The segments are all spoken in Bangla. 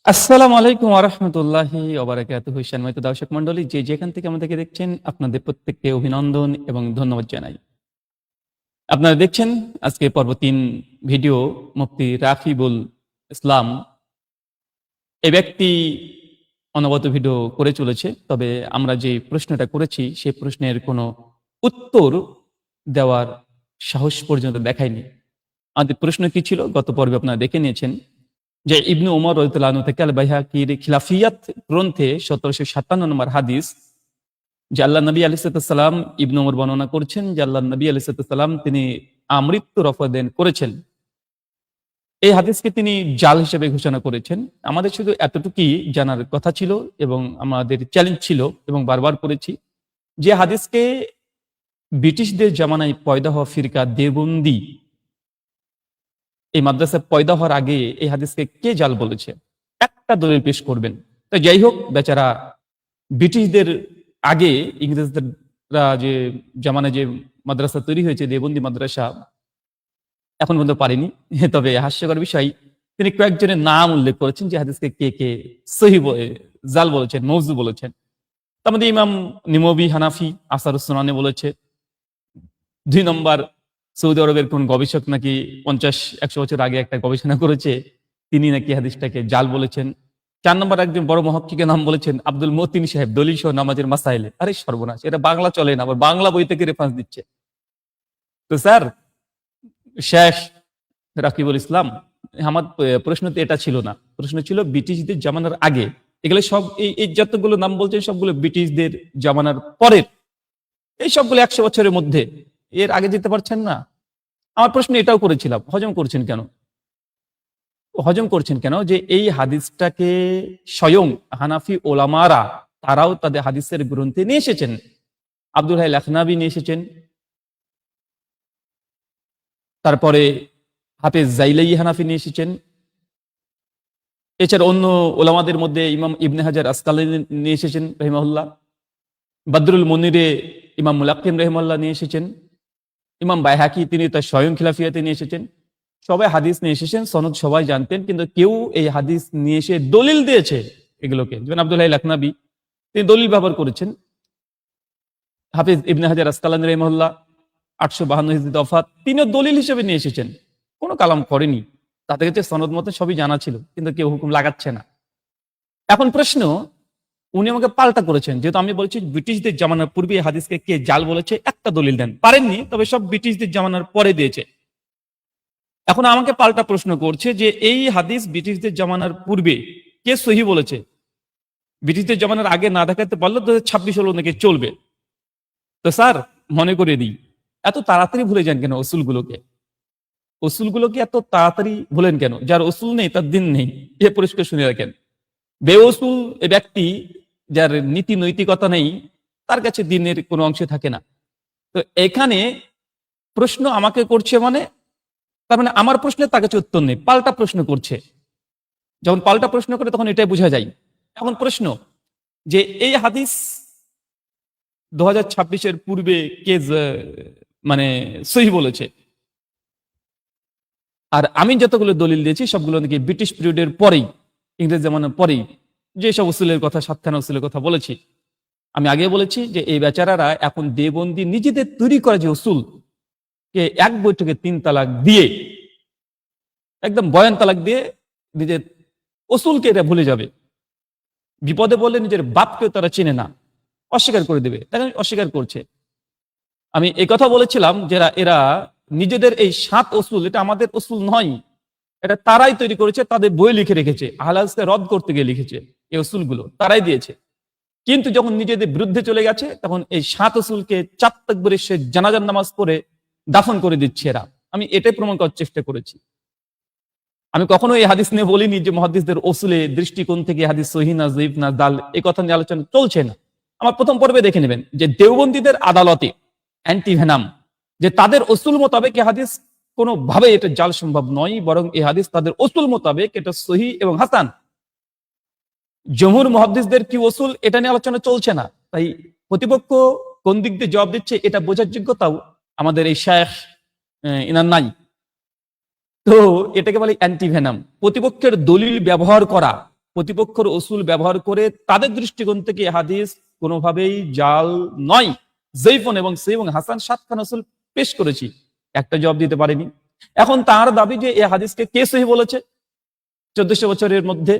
আসসালামু আলাইকুম ওয়া রাহমাতুল্লাহি ওয়া বারাকাতুহু। সম্মানিত দর্শক মণ্ডলী, যে যেখান থেকে আমাদেরকে দেখছেন, আপনাদের প্রত্যেককে অভিনন্দন এবং ধন্যবাদ জানাই। আপনারা দেখছেন আজকে পর্ব ৩ ভিডিও মুফতি রাকিবুল ইসলাম। এই ব্যক্তি অনবরত ভিডিও করে চলেছে। তবে আমরা যে প্রশ্নটা করেছি সেই প্রশ্নের কোনো উত্তর দেওয়ার সাহস পর্যন্ত দেখায়নি। আমাদের প্রশ্ন কি ছিল? গত পর্বে আপনারা দেখে নিয়েছেন যে ইবনে উমর রাদিয়াল্লাহু আনহু থেকে আল বাইহাকির খিলাফিয়াত গ্রন্থে ১৭৫৭ নম্বর হাদিস, যে আল্লাহ নবী আলাইহিস সালাম, ইবনে উমর বর্ণনা করছেন যে আল্লাহ নবী আলাইহিস সালাম তিনি আমৃত্যুর অপদেন করেছেন। এই হাদিসকে তিনি জাল হিসেবে ঘোষণা করেছেন। আমাদের শুধু এতটুকুই জানার কথা ছিল এবং আমাদের চ্যালেঞ্জ ছিল এবং বারবার করেছি যে হাদিসকে ব্রিটিশদের জামানায় পয়দা হওয়া ফিরকা দেওবন্দি এই মাদ্রাসায় পয়দা হওয়ার আগে এই হাদিসকে কে জাল বলেছে, একটা দলিল পেশ করবেন। তো যাই হোক, বেচারা ব্রিটিশদের আগে ইংরেজরা যে জামানায় যে মাদ্রাসা তৈরি হয়েছে দেওবন্দি মাদ্রাসা, এখন পর্যন্ত পারেনি। তবে হাস্যকর বিষয়, তিনি কয়েকজনের নাম উল্লেখ করেছেন যে হাদিসকে কে কে সহি জাল বলেছেন, মওযু বলেছেন। তার মধ্যে ইমাম নিমবি হানাফি আসারুস সুনানে বলেছে। ২ নম্বর, সৌদি আরবের কোন গবেষক নাকি ৫০-১০০ বছর আগে একটা গবেষণা করেছে, তিনি নাকি হাদিসটাকে জাল বলেছেন। ৪ নম্বর, একজন বড় মহাক্কিকের নাম বলেছেন আব্দুল মতিন সাহেব, দলিল সহ নামাজের মাসাইলে। আরে সর্বনাশ, এটা বাংলা চলে না, আবার বাংলা বই থেকে রেফারেন্স দিচ্ছে। তো স্যার, শেখ রাকিবুল ইসলাম, আমার প্রশ্ন তো এটা ছিল না। প্রশ্ন ছিল ব্রিটিশদের জামানার আগে। এগুলো সব এই যতগুলো নাম বলছেন সবগুলো ব্রিটিশদের জামানার পরের, এই সবগুলো ১০০ বছরের মধ্যে। এর আগে যেতে পারছেন না? আমার প্রশ্ন এটাও করেছিলাম, হজম করছেন কেন? হজম করছেন কেন যে এই হাদিসটাকে স্বয়ং হানাফি ওলামারা তারাও তাদের হাদিসের গ্রন্থে নিয়ে এসেছেন। আব্দুল হাই লাখনাবি নিয়ে এসেছেন, তারপরে হাফেজ জাইলাই হানাফি নিয়ে এসেছেন। এছাড়া অন্য ওলামাদের মধ্যে ইমাম ইবনে হাজার আসকালানি নিয়ে এসেছেন রহিমাহুল্লাহ, বদরুল মুনিরে ইমাম মুলাক্কিম রহিমাহুল্লাহ নিয়ে এসেছেন, ইমাম বাইহাকি তিনি তার স্বয়ং খিলাফিয়াতে নিয়ে এসেছেন। সবাই হাদিস নিয়ে এসেছেন, সনদ সবাই জানতেন, কিন্তু কেউ এই হাদিস নিয়ে এসে দলিল দিয়েছে এগুলোকে। যেমন আব্দুল্লাহ লাখনাবি, তিনি দলিল ব্যবহার করেছেন। হাফিজ ইবনে হাজার আসকালানি রহিমাহুল্লাহ ৮৫২ হিজরি ওফাত, তিনিও দলিল হিসেবে নিয়ে এসেছেন, কোনো কালাম করেনি। তাদের কাছে সনদ মতে সবই জানা ছিল, কিন্তু কেউ হুকুম লাগাচ্ছে না। এখন প্রশ্ন, উনি আমাকে পাল্টা করেছেন, যেহেতু আমি বলছি ব্রিটিশদের জামানার পূর্বে এই হাদিসকে কে জাল বলেছে, একটা দলিল দেন। পারেননি, তবে সব ব্রিটিশদের জামানার পরে দিয়েছে। এখন আমাকে পাল্টা প্রশ্ন করছে যে এই হাদিস ব্রিটিশদের জামানার পূর্বে কে সহি বলেছে? ব্রিটিশদের জামানার আগে না দেখাতে পারলে ২০২৬ হলো নাকি চলবে। তো স্যার, মনে করে দিই, এত তাড়াতাড়ি ভুলে যান কেন অসুলগুলোকে? অসুলগুলোকে এত তাড়াতাড়ি ভুলেন কেন? যার অসুল নেই তার দিন নেই, এ পরিষ্কার শুনে রাখেন। বেউসুল এ ব্যক্তি, যার নীতি নৈতিকতা নেই, তার কাছে দিনের কোনো অংশে থাকে না। তো এখানে প্রশ্ন আমাকে করছে, মানে তার মানে আমার প্রশ্নে তার কাছে উত্তর নেই, পাল্টা প্রশ্ন করছে। যখন পাল্টা প্রশ্ন করে তখন এটাই বোঝা যায়। এখন প্রশ্ন, যে এই হাদিস ২০২৬-এর পূর্বে কে মানে সহি বলেছে? আর আমি যতগুলো দলিল দিয়েছি সবগুলো নাকি ব্রিটিশ পিরিয়ডের পরেই, ইংরেজ জামানার পরেই যেসব উসুলের কথা, ৭খানা উসুলের কথা বলেছি। আমি আগে বলেছি যে এই বেচারারা এখন দেওবন্দি নিজেদের তৈরি করা যে উসুল কে এক বৈঠকে ৩ তালাক দিয়ে, একদম বয়ান তালাক দিয়ে নিজের উসুলকে এরা ভুলে যাবে। বিপদে বললে নিজের বাপকেও তারা চেনে না, অস্বীকার করে দেবে। তাই অস্বীকার করছে। আমি এই কথা বলেছিলাম যে এরা নিজেদের এই ৭ উসুল, এটা আমাদের উসুল নয়, এটা তারাই তৈরি করেছে, তাদের বই লিখে রেখেছে, আহলে হাদিসকে রদ করতে গিয়ে লিখেছে। এই উসুলগুলো তারাই দিয়েছে। কিন্তু যখন নিজেদের বিরুদ্ধে চলে গেছে, তখন এই ৭ উসুলকে ৪ তাকবীরে সে জানাজার নামাজ পড়ে দাফন করে দিচ্ছে এরা। আমি এটাই প্রমাণ করার চেষ্টা করেছি। আমি কখনো এই হাদিস নিয়ে বলিনি যে মুহাদ্দিসদের উসুলে দৃষ্টিকোণ থেকে হাদিস সহিহ না যঈফ না দাল, এই কথা নিয়ে আলোচনা চলছে না। আমার প্রথম পর্বে দেখে নেবেন যে দেওবন্দীদের আদালতে অ্যান্টিভেনাম, যে তাদের উসুল মোতাবেক এই হাদিস কোনোভাবে এটা জাল সম্ভব নয়, বরং এই হাদিস তাদের উসুল মোতাবেক এটা সহিহ এবং হাসান। জমহুর মুহাদ্দিসদের কি উসুল, এটা নিয়ে আলোচনা চলছে না। তাই প্রতিপক্ষ কোন দিক দিয়ে জবাব দিচ্ছে এটা বোঝার যোগ্যতাও আমাদের এই শেখ ইনার নাই। তো এটাকে বলে অ্যান্টিভেনাম, প্রতিপক্ষের দলিল ব্যবহার করা। প্রতিপক্ষের উসুল ব্যবহার করে তাদের দৃষ্টিকোণ থেকে এ হাদিস কোনোভাবেই জাল নয়, জয়ীফুন এবং সহিহ এবং হাসান 7খান উসুল পেশ করেছি, একটা জবাব দিতে পারেনি। এখন তার দাবি যে এই হাদিসকে কে সহিহ বলেছে 1400 বছরের মধ্যে,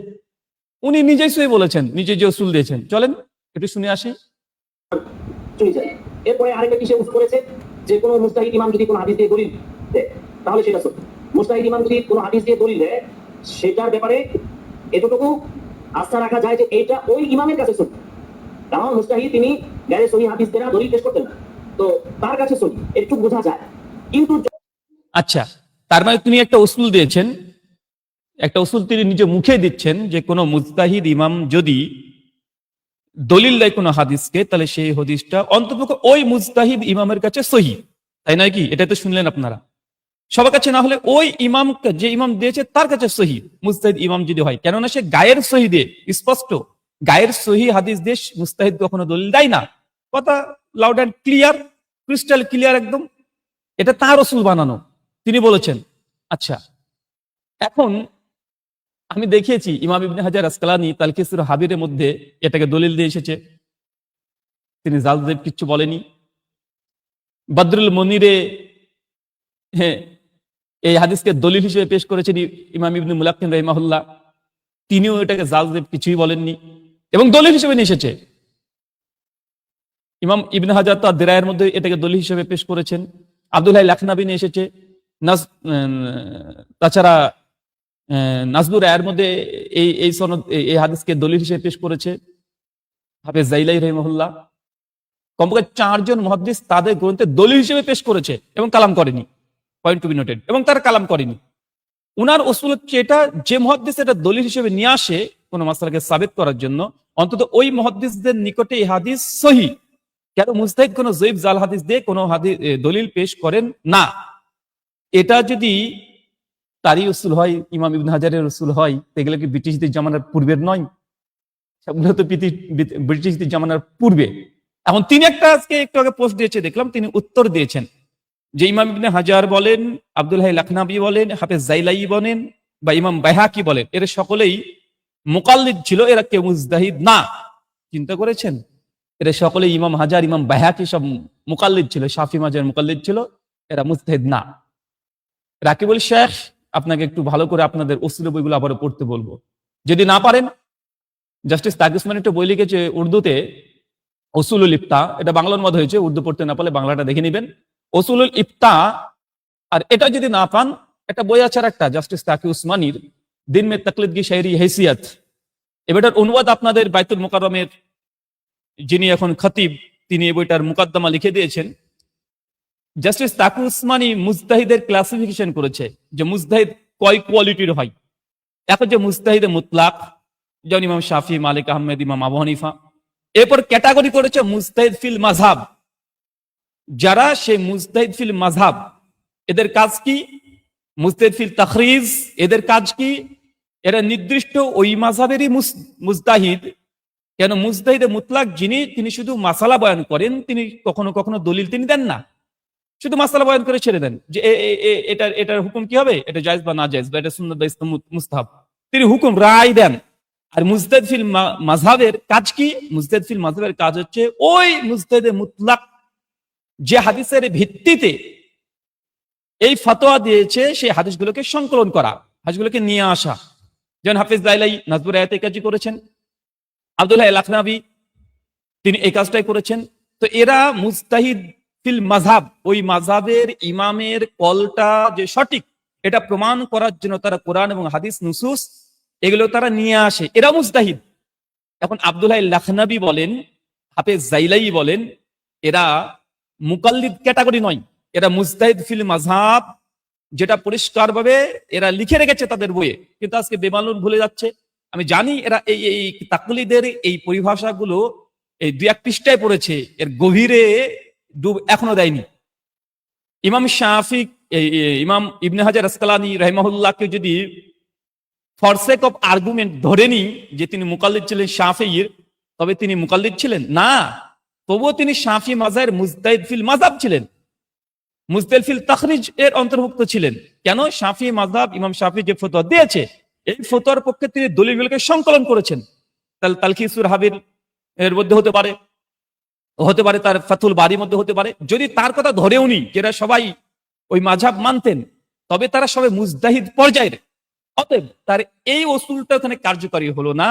উনি নিজেই সহিহ বলেছেন, নিজে যে উসুল দিয়েছেন। চলেন একটু শুনে আসি। এরপরে আরেকটা কিসে উল্লেখ করেছে যে কোনো মুস্তাহিদ ইমাম যদি কোনো হাদিস দিয়ে দলিল দেয় তাহলে সেটা সহি। মুস্তাহিদ ইমাম যদি কোনো হাদিস দিয়ে দলিল দেয় সেটার ব্যাপারে এতটুকু আস্থা রাখা যায় যে এটা ওই ইমামের কাছে সহি, কারণ মুস্তাহিদ তিনি গায়ে সহি হাদিস দ্বারা দলিল পেশ করতেন না, তো তার কাছে সহি একটু বোঝা যায়। কিন্তু আচ্ছা, তার মানে তিনি একটা উসুল দিয়েছেন, একটা উসুল তিনি নিজে মুখে দিচ্ছেন যে কোনো মুজতাহিদ ইমাম যদি দলিল দেয় কোনো হাদিসকে, তাহলে সেই হাদিসটা অন্ততপক্ষে ওই মুজতাহিদ ইমামের কাছে সহি, তাই নয় কি? এটা তো শুনলেন আপনারা। সবার কাছে না হলে ওই ইমাম, যে ইমাম দিয়েছে তার কাছে সহি মুজতাহিদ ইমাম যদি হয়, কেননা সে গায়ের সহি দিয়ে, স্পষ্ট গায়ের সহি হাদিস দিয়ে মুজতাহিদ কখনো দলিল দেয় না। কথা loud and clear, crystal clear একদম। এটা তার রসুল বানানো, তিনি বলেছেন। আচ্ছা, এখন আমি দেখিয়েছি ইমাম ইবনে হাজার আসকালানি তালকিসুর হাবিরের মধ্যে এটাকে দলিল দিয়ে এসেছে, তিনি জালদেব কিচ্ছু বলেনি। বদরুল মনিরে হ্যাঁ এই হাদিসকে দলিল হিসেবে পেশ করেছেন ইমাম ইবনে মুলাক্কিন রাহিমাহুল্লাহ, তিনিও এটাকে জালদেব কিছুই বলেননি এবং দলিল হিসেবে নিয়ে এসেছে। ইমাম ইবনে হাজার তার দিরায়ের মধ্যে এটাকে দলিল হিসেবে পেশ করেছেন। আব্দুল্লাহ লাখনাবি নিয়ে এসেছে। তাছাড়া নাজবুর রায়ের মধ্যে এই সনদ এই হাদিসকে দলিল হিসেবে পেশ করেছে হাফেজ জাইলাই রাহিমাহুল্লাহ। কমপক্ষে 4 জন মুহাদ্দিস তাদের গ্রন্থে দলিল হিসেবে পেশ করেছে এবং কালাম করেনি, পয়েন্ট টু বি নোটেড, এবং তারা কালাম করেনি। উনার উসুল হচ্ছে এটা, যে মুহাদ্দিস এটা দলিল হিসেবে নিয়ে আসে কোনো মাসআলাকে সাবিত করার জন্য, অন্তত ওই মুহাদ্দিসদের নিকটে এই হাদিস সহি। কেন মুজতাহিদ কোনো জয়ীফ জাল হাদিস দিয়ে কোনো হাদিস দলিল পেশ করেন না। এটা যদি তারই উসুল হয়, ইমাম ইবনে হাজারের উসুল হয়, এগুলো কি ব্রিটিশদের জামানার পূর্বের নয়? সবগুলো তো ব্রিটিশদের জামানার পূর্বে। এখন তিনি একটা আজকে একটু আগে পোস্ট দিয়েছে দেখলাম, তিনি উত্তর দিয়েছেন যে ইমাম ইবনে হাজার বলেন, আব্দুল্লাহ লাখনাবি বলেন, হাফেজ জাইলাই বলেন বা ইমাম বাইহাকি বলেন, এরা সকলেই মুকাল্লিদ ছিল, এরা কেউ মুজতাহিদ না। চিন্তা করেছেন? এরা সকলেই ইমাম হাজার, ইমাম বাইহাকি সব মুকাল্লিদ ছিল, শাফি মাজার মুকাল্লিদ ছিল, এরা মুজতাহিদ না। রাকিবুল শেখ, আপনাকে একটু ভালো করে আপনাদের উসুল বইগুলো আবারও পড়তে বলবো, যদি না পারেন। জাস্টিস তাকি উসমানী একটা বই লিখেছে উর্দুতে, উসুলুল ইফতা, এটা বাংলা অনুবাদ হয়েছে, উর্দু পড়তে না পারলে বাংলাটা দেখে নেবেন, উসুলুল ইফতা। আর এটা যদি না পান, একটা বই আছে আর একটা, জাস্টিস তাকি উসমানীর দিন মে তাকলিদ কি শায়রি হেসিয়ত, এবারটার অনুবাদ আপনাদের বাইতুল মুকাররমের যিনি এখন খতিব, তিনি এই বইটার মুকদ্দমা লিখে দিয়েছেন। জাস্টিস তাকি উসমানী মুজতাহিদের ক্লাসিফিকেশন করেছে যে মুজতাহিদ কয় কোয়ালিটির হয়। এখন যে মুজতাহিদে মুতলাক, যেমন ইমাম শাফি, মালিক আহমেদ, ইমাম আবু হানিফা। এরপর ক্যাটাগরি করেছে মুজতাহিদ ফিল মাযহাব, যারা সেই মুজতাহিদ ফিল মাযহাব, এদের কাজ কি? মুজতাহিদ ফিল তাখরিজ, এদের কাজ কি? এরা নির্দিষ্ট ওই মাযহাবেরই মুজতাহিদ। কেন মুজতাহিদে মুতলাক যিনি, তিনি শুধু মাসালা বয়ান করেন, তিনি কখনো কখনো দলিল তিনি দেন না, শুধু মাসালা বয়ান করে ছেড়ে দেন যে এটার হুকুম কি হবে, এটা জায়েজ বা না জায়েজ, বা এটা সুন্নাত বা মুস্তাহাব, তিনি হুকুম রায় দেন। আর মুজতাহিদ ফিল মাযহাবের কাজ কি? মুজতাহিদ ফিল মাযহাবের কাজ হচ্ছে ওই মুজতাহিদে মুতলাক যে হাদিসের ভিত্তিতে এই ফতোয়া দিয়েছে, সেই হাদিসগুলোকে সংকলন করা, হাদিসগুলোকে নিয়ে আসা। যেমন হাফেজ জাইলাই নাজবুর রায়াতে কাজই করেছেন, আব্দুল্লাহ লাখনাবি তিনি এই কাজটাই করেছেন। তো এরা মুজতাহিদ ফিল মাযহাব, ওই মাযহাবের ইমামের কলটা যে সঠিক এটা প্রমাণ করার জন্য তারা কোরআন এবং হাদিস নুসুস এগুলো তারা নিয়ে আসে, এরা মুজতাহিদ। এখন আব্দুল্লাহ লাখনাবি বলেন, হাফেজ জাইলাই বলেন, এরা মুকাল্লিদ ক্যাটাগরি নয়, এরা মুজতাহিদ ফিল মাযহাব, যেটা পরিষ্কারভাবে এরা লিখে রেখেছে তাদের বইয়ে, কিন্তু আজকে বেমালুম ভুলে যাচ্ছে। আমি জানি এরা এই তাকলিদের এই পরিভাষাগুলো এই 2-1 পৃষ্ঠায় পড়েছে, এর গভীরে ডুব এখনো দেয়নি। ইমাম শাফি, ইমাম ইবনে হাজার আসকালানি রাহিমাহুল্লাহকে যদি ফর সেক অফ আর্গুমেন্ট ধরে নি যে তিনি মুকাল্লিদ ছিলেন শাফিঈর, তবে তিনি মুকাল্লিদ ছিলেন না, তবুও তিনি শাফি মাযহাবের মুজতাহিদ ফিল মাযহাব ছিলেন, মুজতাহিদ ফিল তাখরিজ এর অন্তর্ভুক্ত ছিলেন। কেন? শাফি মাযহাব, ইমাম শাফি যে ফতোয়া দিয়েছে এই ফতোয়ার পক্ষে তিনি দলিলগুলোকে সংকলন করেছেন। তালখিসুর হাবির এর মধ্যে হতে পারে তার ফাতুল বাড়ির মধ্যে হতে পারে। যদি তার কথা ধরেও নি যেটা সবাই ওই মাযহাব মানতেন, তবে তারা সবাই মুজতাহিদ পর্যায়ের। অতএব তার এই ওসুলটা ওখানে কার্যকরী হলো না।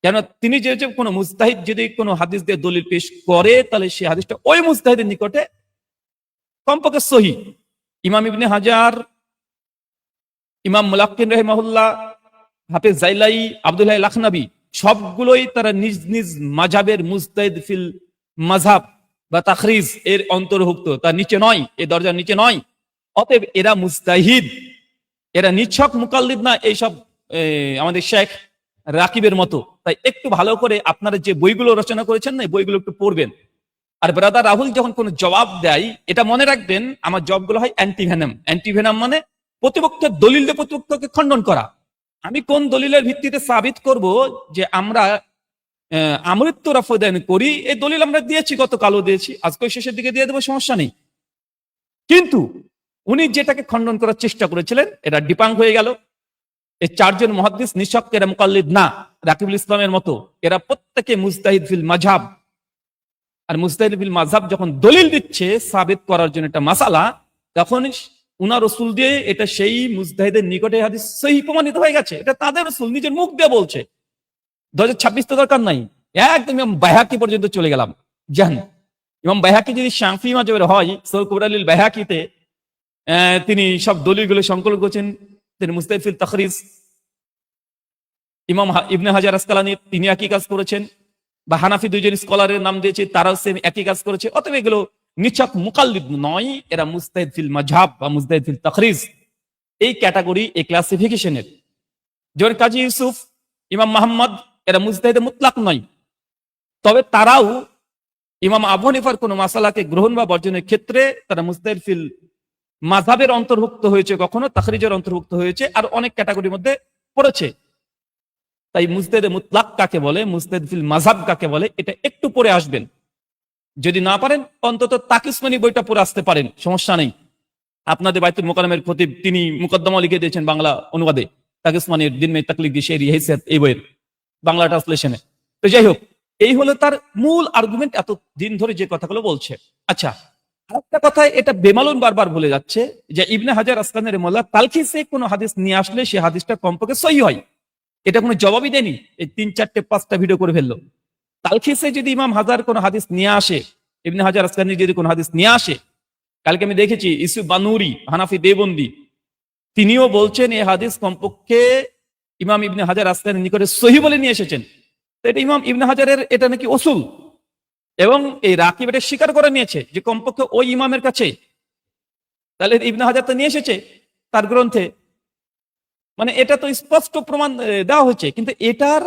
কেন? তিনি যে কোনো মুজতাহিদ যদি কোনো হাদিস দিয়ে দলিল পেশ করে, তাহলে সেই হাদিসটা ওই মুজতাহিদের নিকটে কমপক্ষে সহিহ। ইমাম ইবনে হাজার, ইমাম মুলাক্কিন রাহিমাহুল্লাহ, হাফেজ জাইলাই, আব্দুল্লাহ লাখনাবী সবগুলোই তারা নিজ নিজ মাযহাবের মুজতাহিদ ফিল মাযহাব বা তাখরিজ এর অন্তর্ভুক্ত, তার নিচে নয়, এই দরজার নিচে নয়। অতএব এরা মুজতাহিদ, এরা নিছক মুকাল্লিদ না এইসব আমাদের শেখ রাকিবের মতো। তাই একটু ভালো করে আপনারা যে বইগুলো রচনা করেছেন না, এই বইগুলো একটু পড়বেন। আর ব্রাদার রাহুল যখন কোনো জবাব দেয়, এটা মনে রাখবেন, আমার জবাবগুলো হয় অ্যান্টিভেনাম। অ্যান্টিভেনাম মানে প্রতিপক্ষের দলিল দিয়ে প্রতিপক্ষকে খণ্ডন করা। আমি কোন দলিলের ভিত্তিতে সাবিত করব যে আমরা আমৃত্যু রফদান করি, এই দলিল আমরা দিয়েছি, গতকালও দিয়েছি, আজকে শেষের দিকে দিয়ে দেবো, সমস্যা নেই। কিন্তু উনি যেটাকে খণ্ডন করার চেষ্টা করেছিলেন, এটা ডিপাঙ্ক হয়ে গেল। এই চারজন মুহাদ্দিস নিছক এরা মুকাল্লিদ না, রাকিবুল ইসলামের মতো। এরা প্রত্যেকে মুজতাহিদ ফিল মাযহাব। আর মুজতাহিদ ফিল মাযহাব যখন দলিল দিচ্ছে সাবিত করার জন্য একটা মাসালা, তখন উনার রসুল দিয়ে এটা সেই মুজতাহিদের নিকটে হাদিস সহিহ প্রমাণিত হয়ে গেছে। এটা তাদের রসুল নিজের মুখ দিয়ে বলছে। 2026 তো দরকার নাই, একদম ইমাম বাইহাকি পর্যন্ত চলে গেলাম। জান ইমাম বাইহাকি যদি শাফি মাযহাবের হয়, সূরা কুবরালিল বাইহাকিতে তিনি সব দলিলগুলো সংকলন করেছেন। তিনি মুজতাহিদ ফিল তাখরিজ। ইমাম ইবনে হাজার আসকালানী তিনি একই কাজ করেছেন, বা হানাফি দুইজন স্কলারের নাম দিয়েছে, তারাও সেম একই কাজ করেছে। অতএব এগুলো নিছক মুকাল্লিদ নয়, এরা মুজতাহিদ ফিল মাযহাব বা মুজতাহিদ ফিল তাখরিজ, এই ক্যাটাগরি, এই ক্লাসিফিকেশনের। যেমন কাজী ইউসুফ, ইমাম মুহাম্মদ, এরা মুজতাহিদ মুতলাক নয়, তবে তারাও ইমাম আবু হানিফার কোন মাসালাকে গ্রহণ বা বর্জনের ক্ষেত্রে তারা মুজতাহিদ ফিল মাযহাবের অন্তর্ভুক্ত হয়েছে, কখনো তাখরিজের অন্তর্ভুক্ত হয়েছে, আর অনেক ক্যাটাগরির মধ্যে পড়েছে। তাই মুজতাহিদ মুতলাক কাকে বলে, মুজতাহিদ ফিল মাযহাব কাকে বলে, এটা একটু পরে আসবেন। যদি না পারেন অন্তত তাকিসমানি বইটা পড়ে আসতে পারেন, সমস্যা নেই। আপনাদের বাইতুল মোকাররমের খতিব তিনি মুকদ্দমা লিখে দিয়েছেন বাংলা অনুবাদে, তাকিসমানির দিন মে তাকলিক দি শেরি হাইসিয়াত, এই বইয়ের বাংলা ট্রান্সলেশনে। তো যাই হোক, এই হলো তার মূল আর্গুমেন্ট, এত দিন ধরে যে কথাগুলো বলছে। আচ্ছা, আরেকটা কথা, এটা বেমালুন বারবার বলে যাচ্ছে, যে ইবনে হাজার আসকালানী রাহিমাহুল্লাহ তালখিসে কোনো হাদিস নিয়ে আসলে সে হাদিসটা কমপক্ষে সহিহ হয়। এটা কোনো জবাবই দেয়নি, এই 3-4-5টা ভিডিও করে ফেললো। তালখিসে যদি ইমাম হাজার কোনো হাদিস নিয়ে আসে, ইবনে হাজার আসকালানী যদি কোনো হাদিস নিয়ে আসে, কালকে আমি দেখেছি ইউসুফ বানুরি, হানাফি দেওবন্দি, তিনিও বলছেন এই হাদিস কমপক্ষে ইমাম ইবনে হাজার আসকালানীর নিকটে সহিহ বলে নিয়ে এসেছেন। তো এটা ইমাম ইবনে হাজারের এটা নাকি উসুল, এবং এই রাকিব এটা স্বীকার করে নিয়েছে যে কমপক্ষে ওই ইমামের কাছে। তাহলে ইবনে হাজার তো নিয়ে এসেছে তার গ্রন্থে, মানে এটা তো স্পষ্ট প্রমাণ দেওয়া হয়েছে, কিন্তু এটার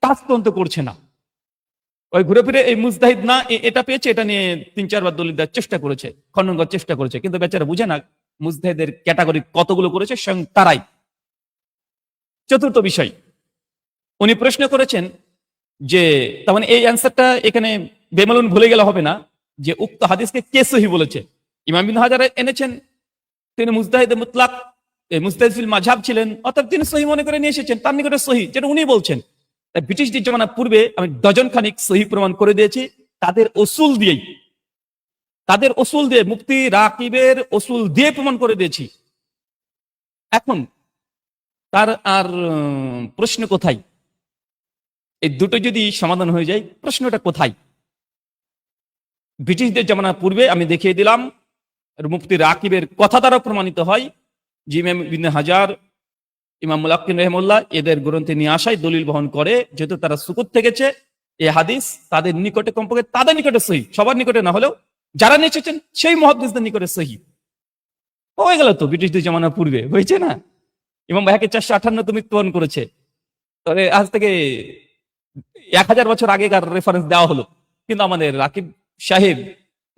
টাচ পর্যন্ত করছে না। ওই ঘুরে ফিরে এই মুজতাহিদ না এটা পেয়েছে, এটা নিয়ে 3-4 বার দলিল দেওয়ার চেষ্টা করেছে, খণ্ডন করার চেষ্টা করেছে, কিন্তু বেচারা বুঝে না মুজতাহিদের ক্যাটাগরি কতগুলো করেছে স্বয়ং তারাই। চতুর্থ বিষয়, উনি প্রশ্ন করেছেন যে তার মানে এই অ্যান্সারটা এখানে বেমালুন ভুলে গেলে হবে না, যে উক্ত হাদিসকে কে সহিহ বলেছে। ইমাম ইবনে হাজার এনেছেন, তিনি মুজতাহিদ মুতলাক, মুজতাহিদ ফিল মাযহাব ছিলেন, অর্থাৎ তিনি সহিহ মনে করে নিয়ে এসেছেন, তার নিকটে সহিহ, যেটা উনি বলছেন। তাই ব্রিটিশদের জমানার পূর্বে আমি ডজন খানিক সহিহ প্রমাণ করে দিয়েছি তাদের উসুল দিয়েই, তাদের উসুল দিয়ে, মুফতি রাকিবের উসুল দিয়ে প্রমাণ করে দিয়েছি। এখন তার আর প্রশ্ন কোথায়? এই দুটো যদি সমাধান হয়ে যায়, প্রশ্নটা কোথায়? ব্রিটিশদের জমানার পূর্বে আমি দেখিয়ে দিলাম, মুফতি রাকিবের কথা দ্বারা প্রমাণিত হয় যে ইমাম ইবনে হাজার, ইমাম মুলাক্কিন রাহিমাহুল্লাহ এদের গ্রন্থে নিয়ে আসায় দলিল বহন করে, যেহেতু তারা সুকুত থেকেছে, এই হাদিস তাদের নিকটে কমপক্ষে তাদের নিকটে সহিহ, সবার নিকটে না হলেও যারা নিয়ে এসেছেন সেই মুহাদ্দিসদের নিকটে সহিহ হয়ে গেল। তো ব্রিটিশদের জমানার পূর্বে হয়েছে না? ইমাম বাইহাকি 458 মৃত্যুবরণ করেছে, তবে আজ থেকে 1000 বছর আগেকার রেফারেন্স দেওয়া হলো, কিন্তু আমাদের রাকিব সাহেব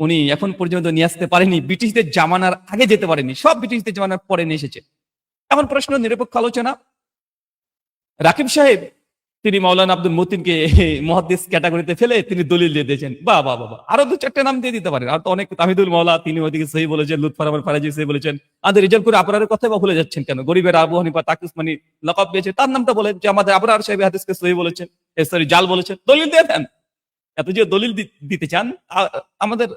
উনি এখন পর্যন্ত নিয়ে আসতে পারেনি, ব্রিটিশদের জামানার আগে যেতে পারেনি, সব ব্রিটিশদের জামানার পরে নিয়ে এসেছে। এখন প্রশ্ন নিরপেক্ষ আলোচনা, রাকিব সাহেব তিনি মাওলানা আব্দুল মতিনকে মুহাদ্দিস ক্যাটাগরিতে ফেলে তিনি দলিল দিয়ে দিয়েছেন। বাহ বাহ বাহ বাহ। আরো 2-4টা নাম দিয়ে দিতে পারেন, আর তো অনেক, তাহিদুল মাওলা তিনি ওইদিকে সহি বলেছেন, লুৎফর রহমান ফারাজি সহি বলেছেন। আমাদের রিজাল করে আপনার কথা বা ভুলে যাচ্ছেন কেন? গরিবের আবু হানিফা তাকি উসমানী লকব পেয়েছে, তার নামটা বলেন যে আমাদের আবরার সাহেব হাদিসকে সহি বলেছেন, সরি জাল বলেছেন, দলিল দিয়ে দেন। এত যে দলিল দিতে চান, আমাদের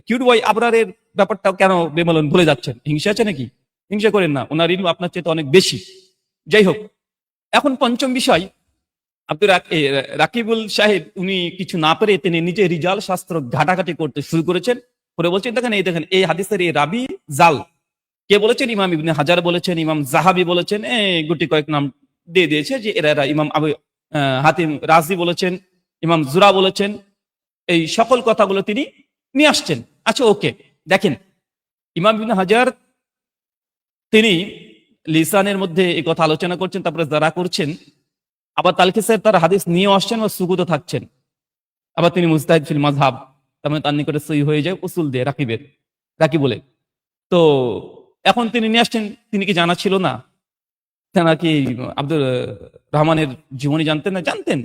কিউট বয় আবরারের ব্যাপারটাও কেন বেমালন ভুলে যাচ্ছেন? হিংসা আছে নাকি? হিংসা করেন না, ওনার ইলম আপনার চেয়ে অনেক বেশি। যাই হোক, এখন পঞ্চম বিষয়, আব্দুর রাকিবুল সাহেব উনি কিছু না পেরে তিনি নিজে রিজাল শাস্ত্র ঘাটাঘাটি করতে শুরু করেছেন, করে বলছেন দেখেন এই হাদিসের এই রাবি জাল। কে বলেছেন? ইমাম ইবনে হাজার বলেছেন, ইমাম জাহাবি বলেছেন, গুটি কয়েক নাম দিয়ে দিয়েছে যে এরা ইমাম আবু হাতিম রাজি বলেছেন, ইমাম জুরা বলেছেন, এই সকল কথাগুলো তিনি নিয়ে আসছেন। আচ্ছা ওকে, দেখেন ইমাম ইবনে হাজার তিনি লিসানের মধ্যে এই কথা আলোচনা করছেন, তারপরে যারা করছেন, আবার তালখিসের তার হাদিস নিয়ে আসছেন ও সুকুত থাকছেন। আবার তিনি মুস্তাহিদ ফিল মাযহাব, তার মানে তার নিকটে সহি হয়ে যায় উসুল দিয়ে রাকি বলে। তো এখন তিনি নিয়ে আসছেন, তিনি কি জানা ছিল না? নাকি আব্দুর রহমানের জীবনী জানতেন না? জানতেন,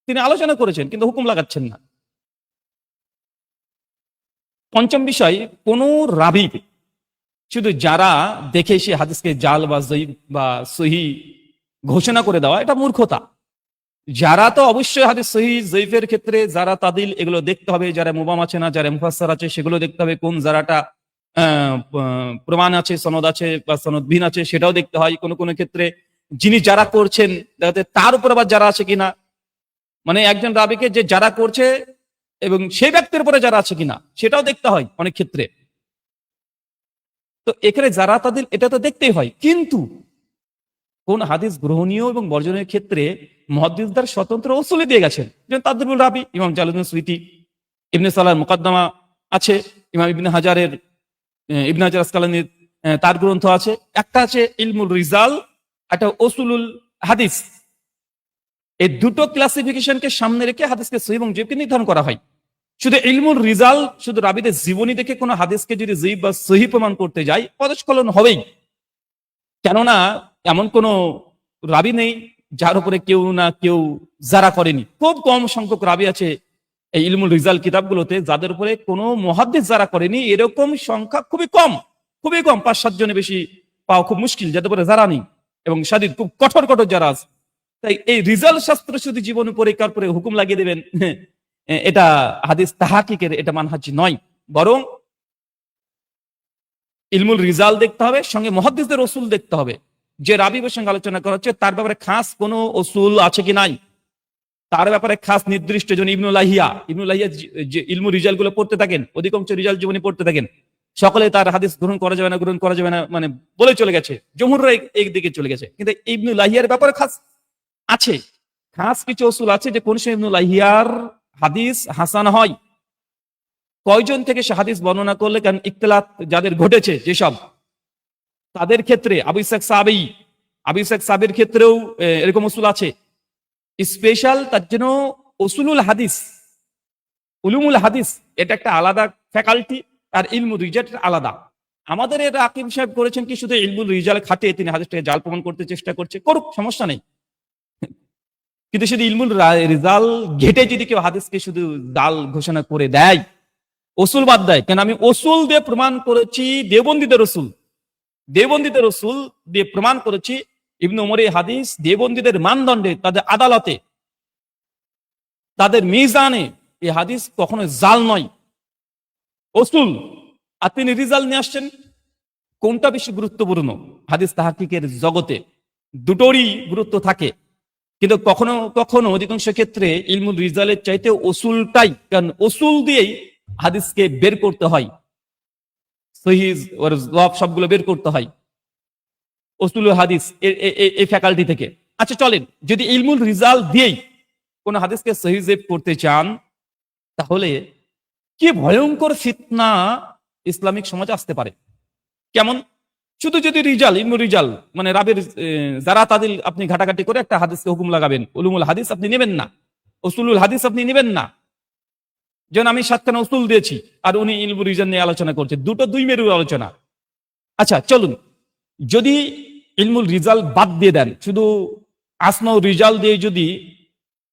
তিনি আলোচনা করেছেন কিন্তু হুকুম লাগাচ্ছেন না। পঞ্চম বিষয়, কোন রাবি শুধু যারা দেখে সে হাদিসকে জাল বা জয়ীফ বা সহি ঘোষণা করে দেওয়া, এটা মূর্খতা। যারা তো অবশ্যই হাদিস সহি জয়ীফের ক্ষেত্রে যারা তাদিল, এগুলো দেখতে হবে, যারা মুবাম আছে না, যারা মুফাসসার আছে সেগুলো দেখতে হবে, কোন যারাটা প্রমাণ আছে, সনদ আছে বা সনদবিহীন আছে সেটাও দেখতে হয়। কোন কোন ক্ষেত্রে যিনি যারা করছেন তার উপর আবার যারা আছে কিনা, মানে একজন রাবিকে যে যারা করছে এবং সেই ব্যক্তির উপরে যারা আছে কিনা সেটাও দেখতে হয় অনেক ক্ষেত্রে। তো এখানে যারা তাদিল এটা তো দেখতেই হয়, কিন্তু কোন হাদিস গ্রহণীয় এবং বর্জনের ক্ষেত্রে মুহাদ্দিসদের স্বতন্ত্র উসুলি দিয়ে গেছেন। যেমন তাদরিবুল রাবি, ইমাম জালালউদ্দিন সুয়ুতী, ইবনে সালাহর মুকদ্দমা আছে, ইমাম ইবনে হাজারের ইবনে হাজার আসকালানির তার গ্রন্থ আছে, একটা আছে ইলমুল রিজাল, একটা উসুলুল হাদিস। এই দুটো ক্লাসিফিকেশনকে সামনে রেখে হাদিসকে সহিহ এবং জয়ীফকে নির্ধারণ করা হয়। শুধু ইলমুল রিজাল, শুধু রাবিদের জীবনী দেখে কোনো হাদিসকে যদি জয়ীফ বা সহিহ প্রমাণ করতে যায়, পদস্খলন হবেই। কেননা এমন কোন রাবি নেই যার উপরে কেউ না কেউ যারা করেনি। খুব কম সংখ্যক রাবি আছে এই ইলমুল রিজাল কিতাবগুলোতে যাদের উপরে কোনো মুহাদ্দিস যারা করেনি, এরকম সংখ্যা খুবই কম, খুবই কম। 5-7 জনের বেশি পাওয়া খুব মুশকিল যাদের উপরে যারা নেই, এবং শাদীদ খুব কঠোর কঠোর যারা আছে। তাই এই রিজাল শাস্ত্র শুধু জীবন পরীক্ষার পরে হুকুম লাগিয়ে দেবেন, এটা হাদিস তাহাকিকের এটা মানহাজ নয়। বরং ইলমুল রিজাল দেখতে হবে, সঙ্গে মুহাদ্দিসদের উসুল দেখতে হবে। যে রাবিবের সঙ্গে আলোচনা করা হচ্ছে তার ব্যাপারে খাস কোনো উসুল আছে কি নাই, তার ব্যাপারে খাস নির্দিষ্ট জন। ইবনুল লাহিয়া যে ইলমুল রিজাল গুলো পড়তে থাকেন, অধিকাংশ রিজাল জীবনী পড়তে থাকেন, সকলে তার হাদিস গ্রহণ করা যাবে না মানে বলে চলে গেছে, জমহুররা এই দিকে চলে গেছে। কিন্তু ইবনুল লাহিয়ার ব্যাপারে খাস আছে, খাস কিছু উসুল আছে যে কোন সময় ইবনুল লাহিয়ার হাদিস হাসান হয়, কয়জন থেকে সে হাদিস বর্ণনা করলে, কারণ ইখতিলাত যাদের ঘটেছে যেসব, তাদের ক্ষেত্রে আবু ইসহাক সাবির ক্ষেত্রেও এরকম উসুল আছে স্পেশাল। তার জন্য উসুলুল হাদিস, উলুমুল হাদিস এটা একটা আলাদা ফ্যাকাল্টি, আর ইলমুল রিজাল আলাদা। আমাদের এর আকিম সাহেব করেছেন কি, শুধু ইলমুল রিজাল খাটিয়ে তিনি হাদিসটাকে জাল প্রমাণ করতে চেষ্টা করছে, করুক, সমস্যা নেই। কিন্তু শুধু ইলমুল রিজাল ঘেটে যদি কেউ হাদিসকে শুধু জাল ঘোষণা করে দেয়, উসুল বাদ দেয়, কেন আমি উসুল দিয়ে প্রমাণ করেছি, দেওবন্দীদের উসুল দিয়ে প্রমাণ করেছি, ইবনে উমরের হাদিস দেওবন্দীদের মানদণ্ডে, তাদের আদালতে, তাদের মিজানে এই হাদিস কখনো জাল নয়, উসুল। আর তিনি রিজাল নিয়ে আসছেন। কোনটা বেশি গুরুত্বপূর্ণ? হাদিস তাহকিকের জগতে দুটোরই গুরুত্ব থাকে, কিন্তু কখনো কখনো অধিকাংশ ক্ষেত্রে ইলমুল রিজালের চাইতে উসুলটাই, কারণ উসুল দিয়েই হাদিসকে বের করতে হয়, সহিহ ওর জবাব সবগুলো বের করতে হয় উসুল হাদিস এই ফ্যাকাল্টি থেকে। আচ্ছা চলেন, যদি ইলমুল রিজাল দিয়েই কোন হাদিসকে সহিহ জেব করতে চান, তাহলে কি ভয়ঙ্কর ফিতনা ইসলামিক সমাজে আসতে পারে। কেমন? শুধু যদি ইলমুল রিজাল মানে রাবের যারা তাদিল আপনি ঘাটাঘাটি করে একটা হাদিসকে হুকুম লাগাবেন, উলুমুল হাদিস আপনি নেবেন না, উসুলুল হাদিস আপনি নেবেন না। যেন আমি 7খানা উসুল দিয়েছি আর উনি ইলমুল রিজাল নিয়ে আলোচনা করছে, দুটো দুই মেরুর আলোচনা। আচ্ছা চলুন, যদি ইলমুল রিজাল বাদ দিয়ে দেন, শুধু আসমাউ রিজাল দিয়ে যদি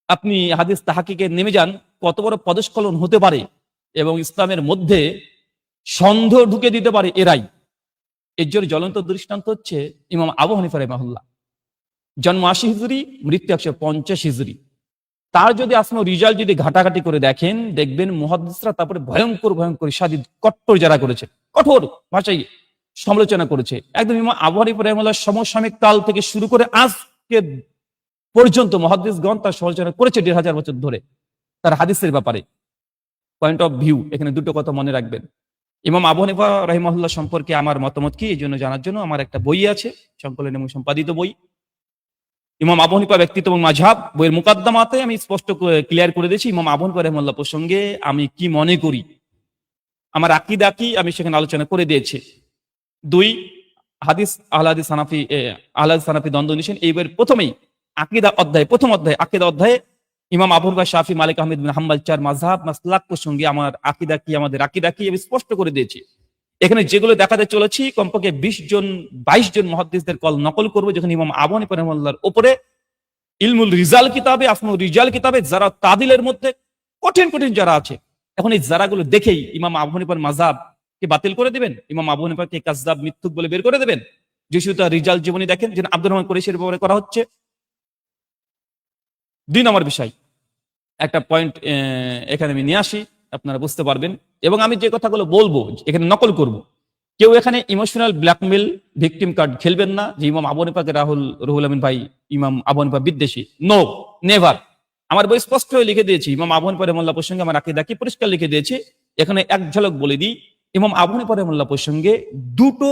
আপনি হাদিস তাহাকিকে নেমে যান, কত বড় পদস্খলন হতে পারে এবং ইসলামের মধ্যে সন্দেহ ঢুকে দিতে পারে এরাই। এর জন্য জ্বলন্ত দৃষ্টান্ত হচ্ছে ইমাম আবু হানিফা রাহিমাহুল্লাহ। জন্ম ৮০ হিজরি, মৃত্যু ১৫০ হিজরি। তার যদি আসলে রিজাল্ট যদি ঘাটাঘাটি করে দেখেন, দেখবেন মুহাদ্দিসরা তারপরে ভয়ঙ্কর ভয়ঙ্কর শাদীদ কট্টর যারা করেছে, কঠোর ভাষায় সমালোচনা করেছে। একদম ইমাম আবু হানিফা রাহিমাহুল্লাহ সমসাময়িক কাল থেকে শুরু করে আজকে পর্যন্ত মুহাদ্দিসগণ তার সমালোচনা করেছে ১৫০০ বছর ধরে তার হাদিসের ব্যাপারে। পয়েন্ট অফ ভিউ, এখানে দুটো কথা মনে রাখবেন। ইমাম আবু হানিফা রাহিমাহুল্লাহ সম্পর্কে আমার মতামত কি, এই জন্য জানার জন্য আমার একটা বই আছে, সংকলন এবং সম্পাদিত বই, ইমাম আবু হানিফা ব্যক্তিত্ব এবং মাযহাব, বইয়ের মুকাদ্দমাতে আমি স্পষ্ট ক্লিয়ার করে দিয়েছি ইমাম আবু হানিফা রাহিমাহুল্লাহ প্রসঙ্গে আমি কি মনে করি, আমার আকীদা কি, আমি সেখানে আলোচনা করে দিয়েছি। ২, হাদিস আহলে হাদিস হানাফি আহলে হাদিস হানাফি দ্বন্দ্ব নিষেধ, এই বইয়ের প্রথমেই আকীদা অধ্যায়, প্রথম অধ্যায় আকীদা অধ্যায়ে ইমাম আবু হানিফা, শাফি, মালিক, আহমেদ বিন হাম্বল ৪ মাযহাব মাসলাক প্রসঙ্গে আমার আকীদা কি, আমাদের আকীদা কি, আমি স্পষ্ট করে দিয়েছি। এখানে যেগুলো দেখাতে চলেছি কমপক্ষে ২০ জন ২২ জন মুহাদ্দিসদের কল নকল করবো, যেখানে ইমাম আবু হানিফা রাহিমাহুল্লাহর উপরে ইলমুল রিজাল কিতাবে, আসমুল রিজাল কিতাবে যারা তাদিলের মধ্যে কঠিন কঠিন যারা আছে, এখন এই যারাগুলো দেখেই ইমাম আবু হানিফার মাযহাব কে বাতিল করে দিবেন, ইমাম আবু হানিফাকে কাযযাব মিথ্যুক বলে বের করে দেবেন। যে শুধু তার রিজাল জীবনী দেখেন, যেন আব্দুর রহমান কুরাইশির ব্যাপারে করা হচ্ছে। ২ নম্বর বিষয়, একটা পয়েন্ট এখানে আমি নিয়ে আসি, আপনারা বুঝতে পারবেন, এবং আমি যে কথাগুলো বলবো এখানে নকল করব। কেউ এখানে ইমোশনাল ব্ল্যাকমেল ভিকটিম কার্ড খেলবেন না যে ইমাম আবু হানিফাকে রুহুল আমিন ভাই ইমাম আবু হানিফা বিদ্বেষী। No, never. আমার বই স্পষ্ট হয়ে লিখে দিয়েছি ইমাম আবু হানিফা রাহিমাহুল্লাহ প্রসঙ্গে আমার আকীদা কি, পরিষ্কার লিখে দিয়েছি। এখানে এক ঝলক বলে দিই, ইমাম আবু হানিফা রাহিমাহুল্লাহ প্রসঙ্গে দুটো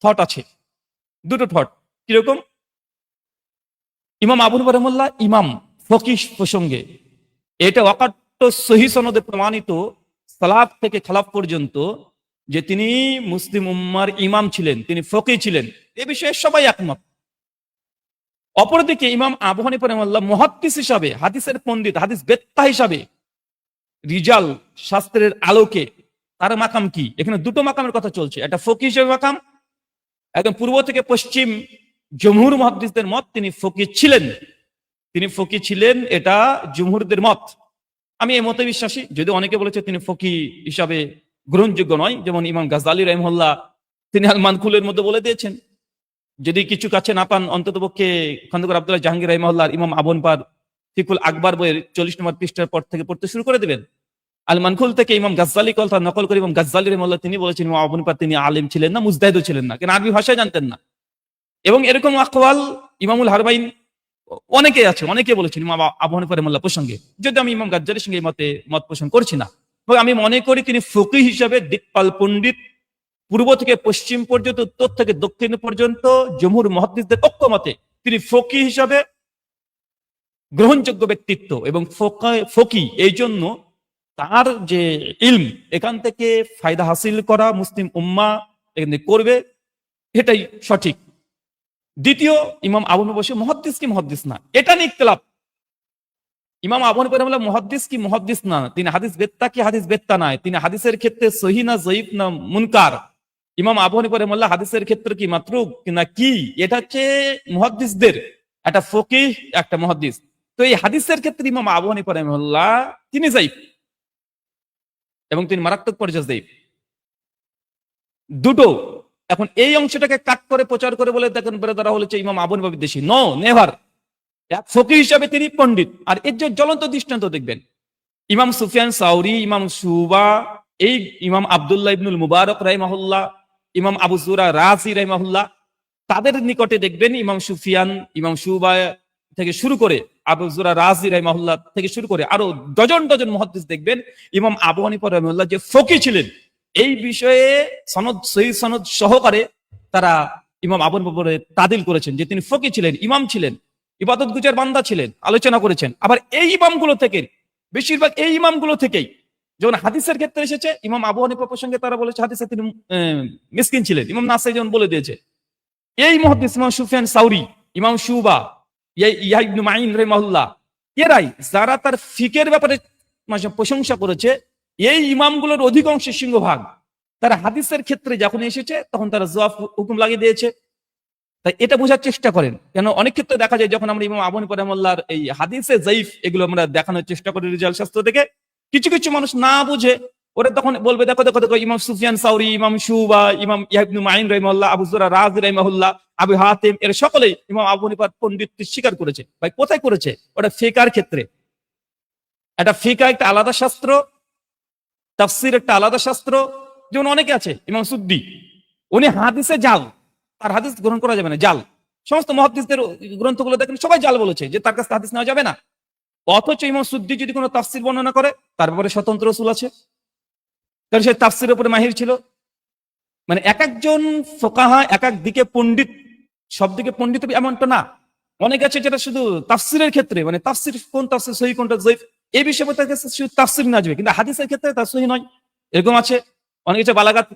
থট আছে, দুটো থট। কিরকম? ইমাম আবু হানিফা রাহিমাহুল্লাহ ইমাম ফকিহ প্রসঙ্গে এটা অকাট্য সহিহ সনদে প্রমাণিত সালাফ থেকে খালাফ পর্যন্ত যে তিনি মুসলিম উম্মার ইমাম ছিলেন, তিনি ফকিহ ছিলেন, এ বিষয়ে সবাই একমত। অপরদিকে ইমাম আবু হানিফা রাহিমাহুল্লাহ মুহাদ্দিস হিসাবে, হাদিসের পণ্ডিত, হাদিস বেত্তা হিসাবে, রিজাল শাস্ত্রের আলোকে তার মাকাম কি? এখানে দুটো মাকামের কথা চলছে, একটা ফকিহ হিসেবে মাকাম, একদম পূর্ব থেকে পশ্চিম জমহুর মুহাদ্দিসদের মত তিনি ফকিহ ছিলেন, তিনি ফকিহ ছিলেন, এটা জমহুরদের মত। আমি এই মতে বিশ্বাসী, যদি অনেকে বলেছে তিনি ফকিহ হিসাবে গ্রহণযোগ্য নয়, যেমন ইমাম গাজ্জালী রাহিমাহুল্লাহ তিনি আল মানকুলের মধ্যে বলে দিয়েছেন, যদি কিছু কাছে না পান অন্ততপক্ষে খন্দকার আব্দুল্লাহ জাহাঙ্গীর রাহিমাহুল্লাহ ইমাম আবু হানিফার ফিকুল আকবর বইয়ের ৪০ নম্বর পৃষ্ঠার পর থেকে পড়তে শুরু করে দেবেন। আল মানকুল থেকে ইমাম গাজ্জালী কথা নকল করে ইমাম গাজ্জালী রাহিমাহুল্লাহ তিনি বলেছেন ইমাম আবু হানিফা তিনি আলেম ছিলেন না, মুজতাহিদও ছিলেন না, কেন আরবি ভাষায় জানতেন না। এবং এরকম আকওয়াল ইমামুল হারবাইন অনেকে আছে, অনেকে বলেছেন ইমাম আবু হানিফা রাহিমাহুল্লাহ প্রসঙ্গে, যদি আমি ইমাম গাজ্জালীর সঙ্গে এই মত পোষণ করছি না। আমি মনে করি তিনি ফকিহ হিসাবে দিকপাল পণ্ডিত, পূর্ব থেকে পশ্চিম পর্যন্ত, উত্তর থেকে দক্ষিণ পর্যন্ত জমহুর মুহাদ্দিসদের ঐক্যমতে তিনি ফকিহ হিসাবে গ্রহণযোগ্য ব্যক্তিত্ব। এবং ফকিহ এই জন্য তার যে ইলম, এখান থেকে ফায়দা হাসিল করা মুসলিম উম্মাহ এখানে করবে, এটাই সঠিক। দ্বিতীয়, ইমাম আবু হানিফা বসে মুহাদ্দিস কি মুহাদ্দিস না, এটা নিয়ে ইখতিলাফ। ইমাম আবু হানিফা রাহিমাহুল্লাহ মুহাদ্দিস কি মুহাদ্দিস না, তিনি হাদিস বেত্তা কি হাদিস বেত্তা নয়, তিনি হাদিসের ক্ষেত্রে সহিহ না যঈফ না মুনকার, ইমাম আবু হানিফা রাহিমাহুল্লাহ হাদিসের ক্ষেত্রে কি মাতরুক না কি, এটা হচ্ছে মুহাদ্দিসদের, একটা ফকিহ একটা মুহাদ্দিস। তো এই হাদিসের ক্ষেত্রে ইমাম আবু হানিফা রাহিমাহুল্লাহ তিনি যঈফ, এবং তিনি মারাত্মক পর্যায়ে যঈফ। দুটো। এখন এই অংশটাকে কাট করে প্রচার করে বলে দেখেন তারা হচ্ছে ইমাম আবু হানিফা বিদ্বেষী। No, never. এক ফকিহ হিসাবে তিনি পণ্ডিত। আর এর যে জ্বলন্ত দৃষ্টান্ত দেখবেন, ইমাম সুফিয়ান সাউরি, ইমাম শুবা, এই ইমাম আব্দুল্লাহ ইবনুল মুবারক রাহিমাহুল্লাহ, ইমাম আবু যুরা রাজি রাহিমাহুল্লাহ, তাদের নিকটে দেখবেন ইমাম সুফিয়ান, ইমাম শুবা থেকে শুরু করে আবু যুরা রাজি রাহিমাহুল্লাহ থেকে শুরু করে আরো ডজন ডজন মুহাদ্দিস দেখবেন ইমাম আবু হানিফা রাহিমাহুল্লাহ যে ফকিহ ছিলেন, এই বিষয়ে সনদ সহিহ সনদ সহকারে তারা ইমাম আবু হানিফাকে তাদিল করেছেন যে তিনি ফকিহ ছিলেন, ইমাম ছিলেন, ইবাদত গুজার বান্দা ছিলেন, আলোচনা করেছেন। আবার এই ইমামগুলো থেকে, বেশিরভাগ এই ইমামগুলো থেকেই যখন হাদিসের ক্ষেত্রে এসেছে ইমাম আবু হানিফা প্রসঙ্গে তারা বলেছে হাদিসে তিনি মিসকিন ছিলেন, ইমাম নাসাই যেমন বলে দিয়েছে। এই মুহাদ্দিস ইমাম সুফিয়ান সাউরি, ইমাম শুবা, ইয়াহইয়া ইবনে মাইন রাহিমাহুল্লাহ, এরাই যারা তার ফিকের ব্যাপারে প্রশংসা করেছে, এই ইমামগুলোর অধিকাংশ সিংহভাগ তারা হাদিসের ক্ষেত্রে যখন এসেছে তখন তারা যফ হুকুম লাগিয়ে দিয়েছে। তাই এটা বোঝার চেষ্টা করেন, কেন অনেক ক্ষেত্রে দেখা যায় যখন আমরা ইমাম আবু হানিফা রাহিমাহুল্লাহর এই হাদিসে যায়িফ এগুলো আমরা দেখানোর চেষ্টা করি রিজাল শাস্ত্র থেকে, কিছু কিছু মানুষ না বুঝে ওরা তখন বলবে দেখো দেখো দেখো ইমাম সুফিয়ান সাউরি, ইমাম শুবা, ইমাম ইয়াহয়া ইবনে মাইন রাহিমাহুল্লাহ, আবু যুরা রাজি রাহিমাহুল্লাহ, আবু হাতিম, এর সকলেই ইমাম আবু হানিফার পণ্ডিত স্বীকার করেছে। ভাই কোথায় করেছে? ওটা ফিকহের ক্ষেত্রে। এটা ফিকহ একটা আলাদা শাস্ত্র, তাফসীর একটা আলাদা শাস্ত্র। যেমন অনেকে আছে, ইমাম সুদ্দি, উনি হাদিসে জাল, তার হাদিস গ্রহণ করা যাবে না, জাল। সমস্ত মুহাদ্দিসদের গ্রন্থগুলো দেখেন সবাই জাল বলেছে যে তার কাছে হাদিস নেওয়া যাবে না। অথচ ইমাম সুদ্দি যদি কোনো তাফসীর বর্ণনা করে, তার ব্যাপারে স্বতন্ত্র রাসূল আছে, কারণ সে তাফসীরের উপরে মাহির ছিল। মানে এক একজন ফোকাহা এক এক দিকে পণ্ডিত, সব দিকে পণ্ডিত এমনটা না। অনেক আছে যেটা শুধু তাফসীরের ক্ষেত্রে, মানে তাফসীর কোন তাফসীর সহিহ কোনটা যায়িফ এই বিষয়ে তার কাছে শুধু তাফসীর না যাবে, কিন্তু হাদিসের ক্ষেত্রে তার সহিহ নয়, এরকম আছে। অনেক আছে বালাগাত,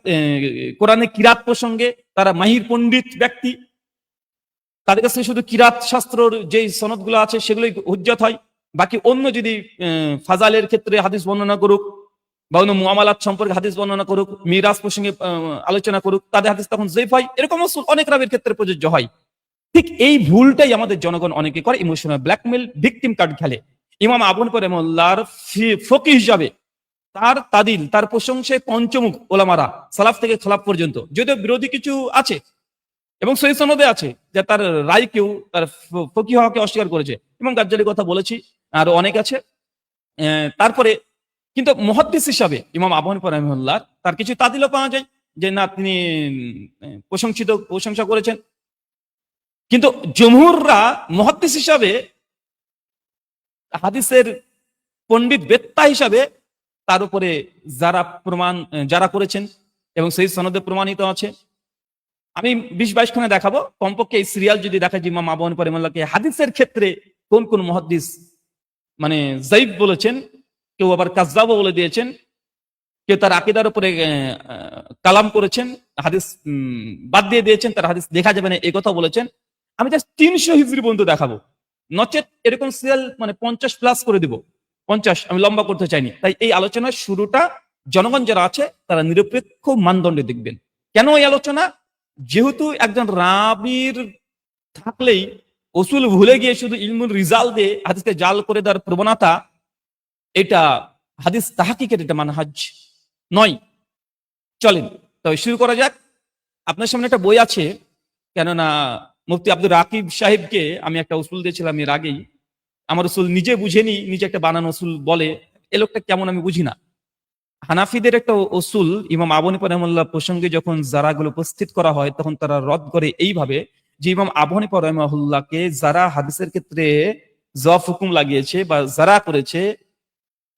কোরআনে কিরাত প্রসঙ্গে তারা মাহির পণ্ডিত ব্যক্তি, তাদের কাছে শুধু কিরাত শাস্ত্রর যে সনদগুলো আছে সেগুলোই হুজ্জত হয়। বাকি অন্য যদি ফাজালের ক্ষেত্রে হাদিস বর্ণনা করুক বা অন্য মুআমালাত সম্পর্কে হাদিস বর্ণনা করুক, মিরাজ প্রসঙ্গে আলোচনা করুক, তাদের হাদিস তখন যায়িফ হয়। এরকম অনেক রাবির ক্ষেত্রে প্রযোজ্য হয়। ঠিক এই ভুলটাই আমাদের জনগণ অনেকে করে, ইমোশনাল ব্ল্যাকমেল, ভিকটিম কার্ড খেলে। ইমাম আবু হানিফা রাহিমাহুল্লাহর ফকিহ হিসাবে তার তাদিল, তার প্রশংসায় পঞ্চমুখ ওলামারা সালাফ থেকে খালাফ পর্যন্ত, যদিও বিরোধী কিছু আছে এবং সহিহ সনদে আছে যে তার রায় কেউ তার ফকিহ হওয়াকে অস্বীকার করেছে, এবং গাজ্জালির কথা বলেছি, আরো অনেক আছে। তারপরে কিন্তু মুহাদ্দিস হিসাবে ইমাম আবু হানিফা রাহিমাহুল্লাহ তার কিছু তাদিলও পাওয়া যায় যে না, তিনি প্রশংসা করেছেন। কিন্তু জমহুররা মুহাদ্দিস হিসাবে, হাদিসের পণ্ডিত বেত্তা হিসাবে তার উপরে যারা করেছেন এবং সেই সনদে প্রমাণিত আছে। আমি 20-22 খানে দেখাবো, কমপক্ষে এই সিরিয়াল যদি দেখা যায় ইমাম আবু হানিফা রাহিমাহুল্লাহকে হাদিসের ক্ষেত্রে কোন কোন মুহাদ্দিস মানে যায়িফ বলেছেন, কেউ আবার কাযযাবও বলে দিয়েছেন, কেউ তার আকীদার উপরে কালাম করেছেন, হাদিস বাদ দিয়ে দিয়েছেন, তার হাদিস দেখা যাবে না এই কথা বলেছেন। আমি জাস্ট 300 হিজরি পর্যন্ত দেখাবো, নচেত এরকম সিরিয়াল মানে 50 প্লাস করে দিব। 50 আমি লম্বা করতে চাইনি। তাই এই আলোচনার শুরুটা জনগণ যারা আছে তারা নিরপেক্ষ মানদণ্ডে দেখবেন। কেন এই আলোচনা? যেহেতু একজন রাবির থাকলেই উসুল ভুলে গিয়ে শুধু ইলমুল রিজাল দিয়ে হাদিসকে জাল করে দেওয়ার প্রবণতা, এটা হাদিস তাহকিকের এটা মানহাজ নয়। চলেন তবে শুরু করা যাক। আপনার সামনে একটা বই আছে, কেননা মুফতি আব্দুর রাকিব সাহেবকে আমি একটা উসুল দিয়েছিলাম এর আগেই। আমার উসুল নিজে বুঝেনি, নিজে একটা বানানো উসুল বলে, এ লোকটা কেমন আমি বুঝি না। হানাফিদের একটা উসুল ইমাম আবু হানিফা রাহিমাহুল্লাহ প্রসঙ্গে যখন যারাগুলো উপস্থিত করা হয় তখন তারা রদ করে এইভাবে যে ইমাম আবু হানিফা রাহিমাহুল্লাহকে যারা হাদিসের ক্ষেত্রে যফ হুকুম লাগিয়েছে বা যারা করেছে,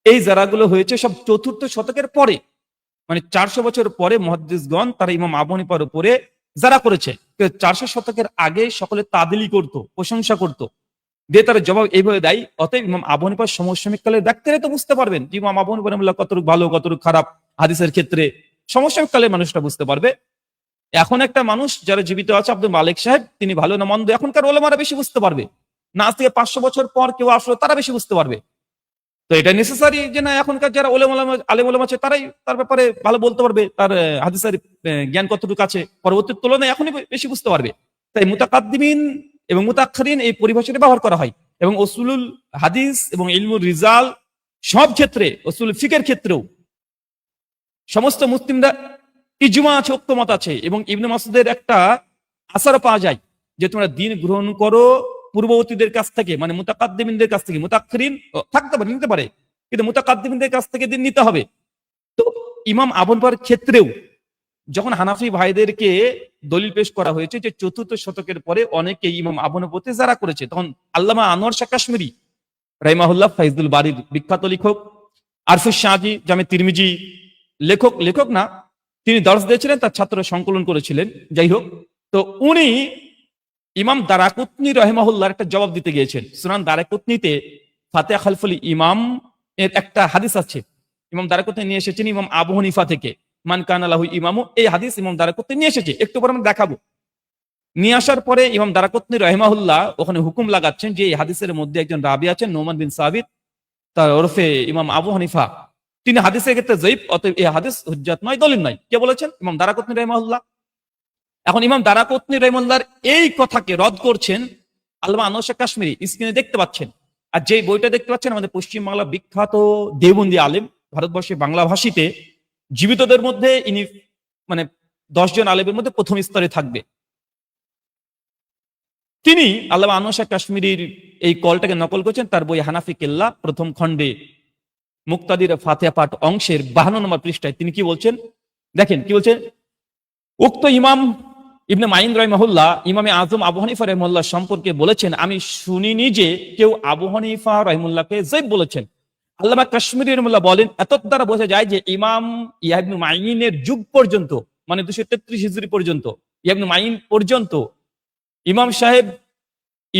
এই যারাগুলো হয়েছে সব 4th শতকের পরে, মানে 400 বছর পরে মুহাদ্দিসগণ তারা ইমাম আবু হানিফার উপরে যারা করেছে। 400 শতকের আগে সকলে তাদিলি করত, প্রশংসা করত, দিয়ে তারা জবাব এইভাবে দেয়। অতএব ইমাম আবু হানিফার সমসাময়িক কালে দেখতে তো বুঝতে পারবেন যে ইমাম আবু হানিফা রাহিমাহুল্লাহ কতটুকু ভালো কতটুকু খারাপ হাদিসের ক্ষেত্রে, সমসাময়িক কালে মানুষটা বুঝতে পারবে। এখন একটা মানুষ যারা জীবিত আছে, আব্দুল মালিক সাহেব, তিনি ভালো না মন্দ এখনকার ওলামারা বেশি বুঝতে পারবে না, আজ থেকে 500 বছর পর কেউ আসলে তারা বেশি বুঝতে পারবে। তো এটা নেসেসারি যে না এখনকার যারা আলেম ওলামা আছে তারাই তার ব্যাপারে ভালো বলতে পারবে, তার হাদিসের জ্ঞান কতটুকু আছে পরবর্তীর তুলনায় এখনই বেশি বুঝতে পারবে। তাই মুতাকাদ্দিমিন এবং মুতাআখিরিন এই পরিভাষাটি ব্যবহার করা হয়, এবং উসুলুল হাদিস এবং ইলমুল রিজাল সব ক্ষেত্রে, উসুল ফিকের ক্ষেত্রেও সমস্ত মুসলিমরা ইজমা আছে, ঐক্যমত আছে। এবং ইবনে মাসউদের একটা আসার পাওয়া যায় যে তোমরা দ্বীন গ্রহণ করো পূর্ববর্তীদের কাছ থেকে, মানে মুতাকাদ্দিমিনদের কাছ থেকে। মুতাআখিরিন থাকতে পারে, নিতে পারে, কিন্তু মুতাকাদ্দিমিনদের কাছ থেকে দ্বীন নিতে হবে। তো ইমাম আবু হানিফার ক্ষেত্রেও যখন হানাফি ভাইদেরকে দলিল পেশ করা হয়েছে যে 4th শতকের পরে অনেকে ইমাম আবু হানিফার প্রতি যারা করেছে, তখন আল্লামা আনোয়ার শাহ কাশ্মীরি রাহিমাহুল্লাহ ফাইজুল বারীর বিখ্যাত লেখক, আরফুস শাহজি জামে তিরমিজি লেখক না, তিনি দর্শ দিয়েছিলেন, তার ছাত্র সংকলন করেছিলেন। যাই হোক, তো উনি ইমাম দারাকুতনি রাহিমাহুল্লাহর একটা জবাব দিতে গিয়েছেন। সুনান দারাকুতনিতে ফাতিহা খালফুল ইমাম এর একটা হাদিস আছে, ইমাম দারাকুতনি নিয়ে এসেছেন ইমাম আবু হানিফা থেকে, মান কানা লাহু ইমামু, এই হাদিস ইমাম দারাকুতনি নিয়ে এসেছে, একটু পরে আমরা দেখাবো। নিয়ে আসার পরে ইমাম দারাকুতনি রাহিমাহুল্লাহ ওখানে হুকুম লাগাচ্ছেন যে এই হাদিসের মধ্যে একজন রাবি আছেন নোমান বিন সাবিত, তার ওরফে ইমাম আবু হানিফা, তিনি হাদিসের ক্ষেত্রে যায়িফ, অতএব এই হাদিস হুজ্জাত নয়, দলিল নয়। কে বলেছেন? ইমাম দারাকুতনি রাহিমাহুল্লাহ। এখন ইমাম দারাকুতনি রহিমাহুল্লাহর এই কথাকে রদ করছেন আল্লামা আনোয়ার শাহ কাশ্মীরি, স্ক্রিনে দেখতে পাচ্ছেন। আর যে বইটা দেখতে পাচ্ছেন আমাদের পশ্চিমবাংলা বিখ্যাত দেওবন্দি আলেম, ভারতবর্ষে বাংলা ভাষীতে জীবিতদের মধ্যে ইনি মানে 10 জন আলেমের মধ্যে প্রথম স্তরে থাকবে। তিনি আল্লামা আনোয়ার শাহ কাশ্মীরির এই কলটাকে নকল করছেন তার বই হানাফি কেল্লা প্রথম খণ্ডে মুক্তাদির ফাতিহা পাঠ অংশের 52 নম্বর পৃষ্ঠায়। তিনি কি বলছেন দেখেন, কি বলছেন, উক্ত ইমাম ইবনে মাইন রাহিমাহুল্লাহ ইমামে আজম আবু হানিফা রাহিমাহুল্লাহ সম্পর্কে বলেছেন, আমি শুনিনি যে কেউ আবু হানিফা রাহিমাহুল্লাহকে যায়েব বলেছেন। আল্লামা কাশ্মীরি রাহিমাহুল্লাহ বলেন, এত দ্বারা বোঝা যায় যে ইমাম ইহয়া ইবনে মাইনের যুগ পর্যন্ত, মানে 233 হিজরি পর্যন্ত, ইহয়া ইবনে মাইন পর্যন্ত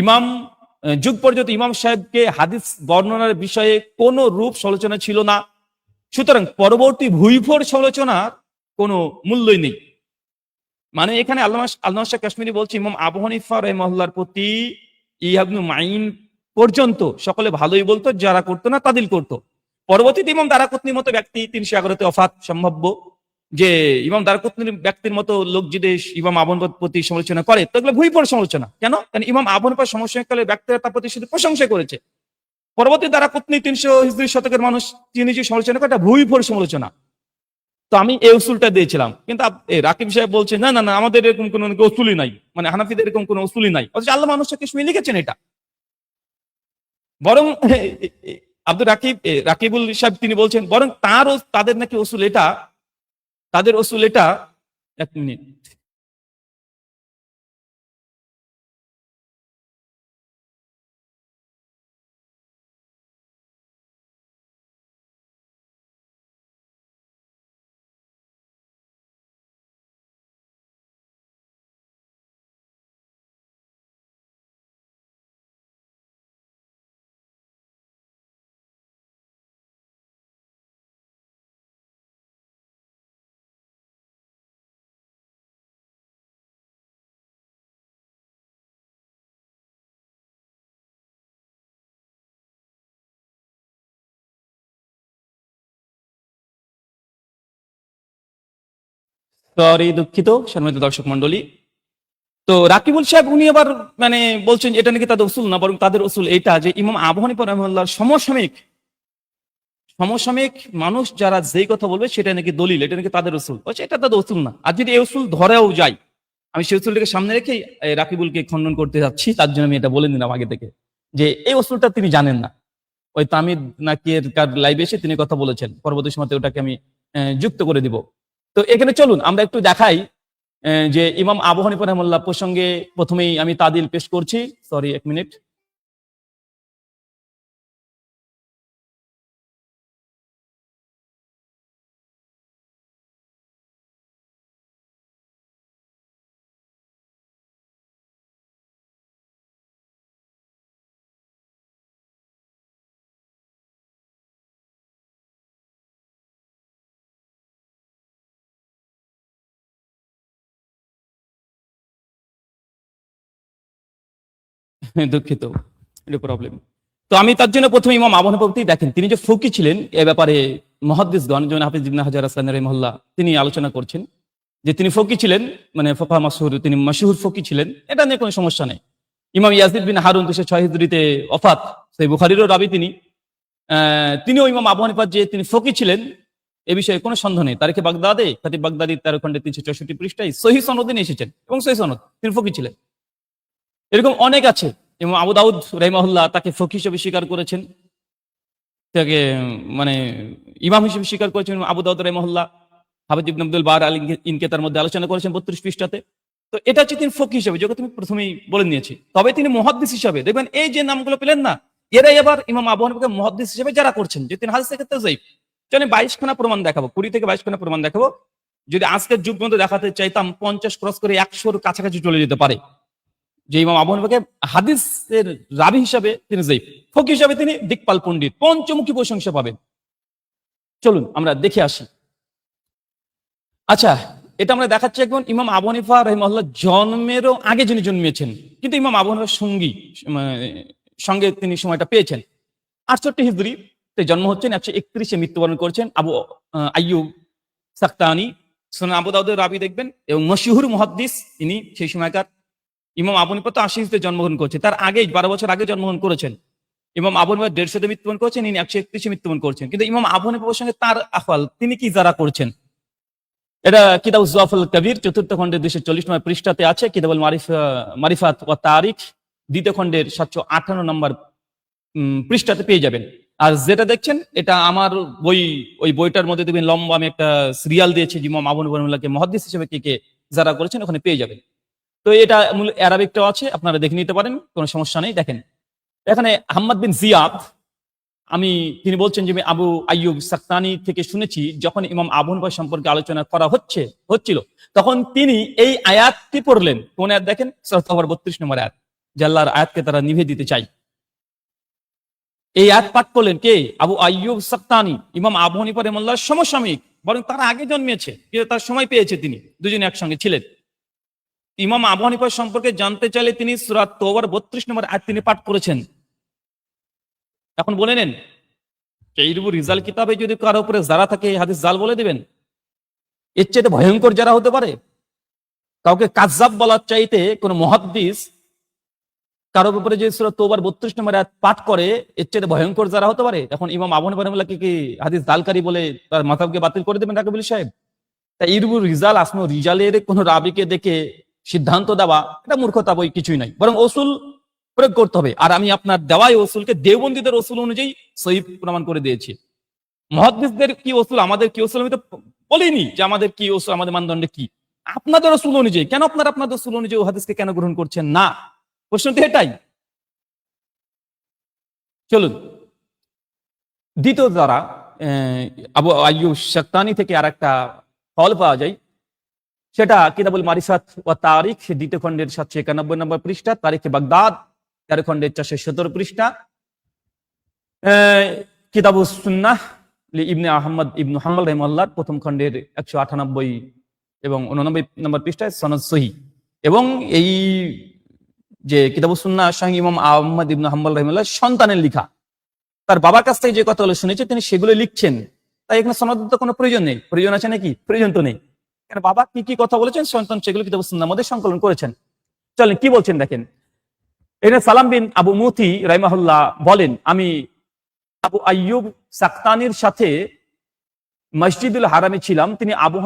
ইমাম যুগ পর্যন্ত ইমাম সাহেবকে হাদিস বর্ণনার বিষয়ে কোন রূপ সমালোচনা ছিল না। সুতরাং পরবর্তী ভুইফোর সমালোচনার কোনো মূল্যই নেই। মানে এখানে আল্লামা শাহ কাশ্মীরি বলছে ইমাম আবু হানিফা রাহিমাহুল্লাহর প্রতি ইহয়া ইবনে মাইন পর্যন্ত সকলে ভালোই বলতো, যারা করতো না তাদিল করতো। পরবর্তীতে ইমাম দারাকুতনির মতো ব্যক্তি 311-তে ওফাত সম্ভাব্য, যে ইমাম দারাকুতনির ব্যক্তির মতো লোক যদি ইমাম আবু হানিফার প্রতি সমালোচনা করে তো এগুলো ভুইফোর সমালোচনা। কেন? কারণ ইমাম আবু হানিফার সমসাময়িককালের ব্যক্তিরা তার প্রতি শুধু প্রশংসা করেছে। পরবর্তী দারাকুতনি 300 হিজরি শতকের মানুষ তিনি যে সমালোচনা করে এটা ভুইফোর সমালোচনা। তো আমি এই উসুলটা দিয়েছিলাম, কিন্তু রাকিব সাহেব বলছে না না না, আমাদের এরকম কোনো উসুলই নাই, মানে হানাফিদের এরকম কোনো উসুলই নাই। অথচ আল্লামা আনোয়ার শাহ কাশ্মীরি লিখেছেন এটা। বরং আব্দুর রাকিবুল সাহেব তিনি বলছেন বরং তাদের নাকি উসুল এটা, তাদের উসুল এটা। এক মিনিট, সরি, দুঃখিত সম্মানিত দর্শক মন্ডলী। তো রাকিবুল সাহেব উনি আবার মানে বলছেন এটা নাকি তাদের উসুল না, বরং তাদের উসুল এটা যে ইমাম আবু হানিফা রাহিমাহুল্লাহর সমসাময়িক মানুষ যারা যেই কথা বলবে সেটা নাকি দলিল, এটা নাকি তাদের উসুল। এটা তাদের উসুল না। আর যদি এই উসুল ধরেও যায়, আমি সেই উসুলটাকে সামনে রেখেই রাকিবুলকে খণ্ডন করতে যাচ্ছি, তার জন্য আমি এটা বলে নিলাম আগে থেকে যে এই উসুলটা তিনি জানেন না। ওই তামিদ নাকির কার লাইভে এসে তিনি কথা বলেছেন, পরবর্তী সময় ওটাকে আমি যুক্ত করে দিব। তো এখানে চলুন আমরা একটু দেখাই যে ইমাম আবু হানিফা রাহিমাহুল্লাহ প্রসঙ্গে প্রথমেই আমি তাদিল পেশ করছি। সরি, এক মিনিট। দুঃখিত, এটা প্রবলেম। তো আমি তার জন্য প্রথমে ইমাম আবু হানিফা দেখেন, তিনি যে ফকি ছিলেন এ ব্যাপারে মুহাদ্দিসগণ যেমন হাফিজ ইবনে হাজার আসকালানী রাহিমাহুল্লাহ তিনি আলোচনা করছেন যে তিনি ফকি ছিলেন, মানে ফোকাহ মাশহুর, তিনি মাশহুর ফকি ছিলেন, এটা নিয়ে কোনো সমস্যা নেই। ইমাম ইয়াজিদ বিন হারুন 206 হিজরিতে ওফাত, সেই বুখারীরও রাবী তিনিও ইমাম আবু হানিফার যে তিনি ফকি ছিলেন এ বিষয়ে কোনো সন্দেহ নেই। তারিখে বাগদাদে খাতিব বাগদাদি 13 খণ্ডে 364 পৃষ্ঠায় সহিহ সনদে নিয়ে এসেছেন, এবং সহিহ সনদ তিনি ফকি ছিলেন। এরকম অনেক আছে। ইমাম আবু দাউদ রাহিমাহুল্লাহ তাকে ফকি হিসেবে স্বীকার করেছেন, তাকে মানে ইমাম হিসেবে স্বীকার করেছেন আবু দাউদ রাহিমাহুল্লাহ। হাফিজ ইবনে আব্দুল বার আল ইনকিতার মধ্যে আলোচনা করেছেন 32 পৃষ্ঠাতে। তো এটা হচ্ছে তিনি ফকি হিসেবে, যেটা তুমি প্রথমেই বলে নিয়েছি। তবে তিনি মুহাদ্দিস হিসেবে দেখবেন এই যে নামগুলো পেলেন না, এরাই আবার ইমাম আবু হানিফাকে মুহাদ্দিস হিসেবে যারা করছেন যে তিনি হাদিসের ক্ষেত্রে যায়িফ। চলেন 22 খানা প্রমাণ দেখাবো, 20 থেকে 22 খানা প্রমাণ দেখাবো। যদি আজকের যুগ মধ্যে দেখাতে চাইতাম 50 ক্রস করে 100-র কাছাকাছি চলে যেতে পারে যে ইমাম আবু হানিফাকে হাদিসের রাবী হিসাবে তিনি যায়িফ, ফকি হিসাবে তিনি দিকপাল পণ্ডিত, পঞ্চমুখী প্রশংসা পাবেন। চলুন আমরা দেখে আসি। আচ্ছা, এটা আমরা দেখাচ্ছি একজন ইমাম আবু হানিফা রাহিমাহুল্লাহ জন্মেরও আগে যিনি জন্মিয়েছেন, কিন্তু ইমাম আবু হানিফার সঙ্গে তিনি সময়টা পেয়েছেন। 68 হিজরিতে জন্ম হচ্ছেন, 131-এ মৃত্যুবরণ করছেন আবু আইয়ুব সাক্তানি সুনান আবু দাউদের রাবি দেখবেন এবং মশহুর মুহাদ্দিস ইনি সেই সময়কার। ইমাম আবু হানিফা তো 80 জন্মগ্রহণ করছে, তার আগে 12 বছর আগে জন্মগ্রহণ করেছেন। ইমাম আবু হানিফা 150 মৃত্যুবরণ করেছেন, ইনি 131 মৃত্যুবরণ করছেন। কিন্তু ইমাম আবু হানিফার সঙ্গে তার আহওয়াল, তিনি কি যারা করছেন, এটা কিতাব যুআফুল কবির 4th খণ্ডের 240 নম্বর পৃষ্ঠাতে আছে। কিতাবুল মারিফাত ওয়া তারিখ 2য় খণ্ডের 758 নম্বর পৃষ্ঠাতে পেয়ে যাবেন। আর যেটা দেখছেন এটা আমার বই, ওই বইটার মধ্যে দেখবেন লম্বা আমি একটা সিরিয়াল দিয়েছি, ইমাম আবু হানিফাকে মুহাদ্দিস হিসেবে কে কে যারা করেছেন ওখানে পেয়ে যাবেন। তো এটা মূল অ্যারাবিকটাও আছে, আপনারা দেখে নিতে পারেন, কোনো সমস্যা নেই। দেখেন এখানে আহমদ বিন জিয়াদ তিনি বলছেন যে আমি আবু আইয়ুব সাক্তানি থেকে শুনেছি, যখন ইমাম আবু হানিফা সম্পর্কে আলোচনা করা হচ্ছিল তখন তিনি এই আয়াতটি পড়লেন। কোন আয়াত দেখেন? সূরা তাওবার 32 নম্বর আয়াত, যে আল্লাহর আয়াতকে তারা নিভে দিতে চায়। এই আয়াত পাঠ করলেন কে? আবু আইয়ুব সাক্তানি, ইমাম আবু হানিফা রাহিমাহুল্লাহর সমসাময়িক, বরং তার আগে জন্মেছে, কিন্তু তার সময় পেয়েছে, তিনি দুজনে একসঙ্গে ছিলেন। ইমাম আবু হানিফা সম্পর্কে জানতে চাইলে তিনি সূরা তাওবার 32 নম্বর আয়াত তিনি পাঠ করেছেন। এখন বলে নেন, এইরূপ রিজাল কিতাবে যদি কারো উপরে যারা থাকে এই হাদিস জাল বলে দিবেন? এর চাইতে ভয়ঙ্কর যারা হতে পারে? কাউকে কাযযাব বলার চাইতে কোন মুহাদ্দিস কারোর উপরে যে সূরা তাওবার 32 নম্বর আয়াত পাঠ করে, এর চাইতে ভয়ঙ্কর যারা হতে পারে? এখন ইমাম আবু হানিফা রাহিমাহুল্লাহকে কি হাদিস জালকারী বলে তার মাযহাবকে বাতিল করে দেবেন রাকিবুল সাহেব? তাই এইরূপ রিজাল আসমো রিজালের কোন রাবিকে দেখে সিদ্ধান্ত দেওয়া, এটা মূর্খতা বই কিছুই নাই, বরং উসুল প্রয়োগ করতে হবে। আর আমি আপনার দেওয়াই উসুলকে দেওবন্দীদের উসুল অনুযায়ী সহিহ প্রমাণ করে দিয়েছি। মুহাদ্দিসদের কি উসুল, আমাদের কি উসুল, আমি তো বলিনি যে আমাদের কি উসুল, আমাদের মানদণ্ড কি। আপনাদের উসুল অনুযায়ী কেন, আপনাদের উসুল অনুযায়ী হাদিসকে কেন গ্রহণ করছেন না? প্রশ্ন তো এটাই। চলুন, দ্বিতীয় দ্বারা আবু আইয়ুব সাক্তানি থেকে আর একটা ফল পাওয়া যায়, সেটা কিতাবুল মারিফাত ওয়া তারিখ 2য় খণ্ডের 791 নম্বর পৃষ্ঠা, তারিখে বাগদাদ 13 খণ্ডের 417 পৃষ্ঠা, কিতাবুস সুন্নাহ ইবনে আহমদ ইবনে হাম্বল রাহিমাহুল্লাহ 1ম খণ্ডের 198 এবং 89 নম্বর পৃষ্ঠায় সনদ সহিহ। এবং এই যে কিতাবুস সুন্নাহ সহিহ ইমাম আহমদ ইবনে হাম্বল রাহিমাহুল্লাহ সন্তানের লেখা, তার বাবার কাছ থেকে যে কথাগুলো শুনেছে তিনি সেগুলো লিখছেন। তাই এখানে সনদের তো কোনো প্রয়োজন নেই। প্রয়োজন আছে নাকি? প্রয়োজন তো নেই। কারণ বাবা কি কি কথা বলেছেন, সন্তান সেগুলো কিতাবুস সুন্নাহর মধ্যে সংকলন করেছেন। চলেন কি বলছেন দেখেন। এখানে সালাম বিন আবু মুতি রাহিমাহুল্লাহ বলেন, আমি আবু আইয়ুব সাক্তানির সাথে মসজিদুল হারামে ছিলাম। তিনি আবু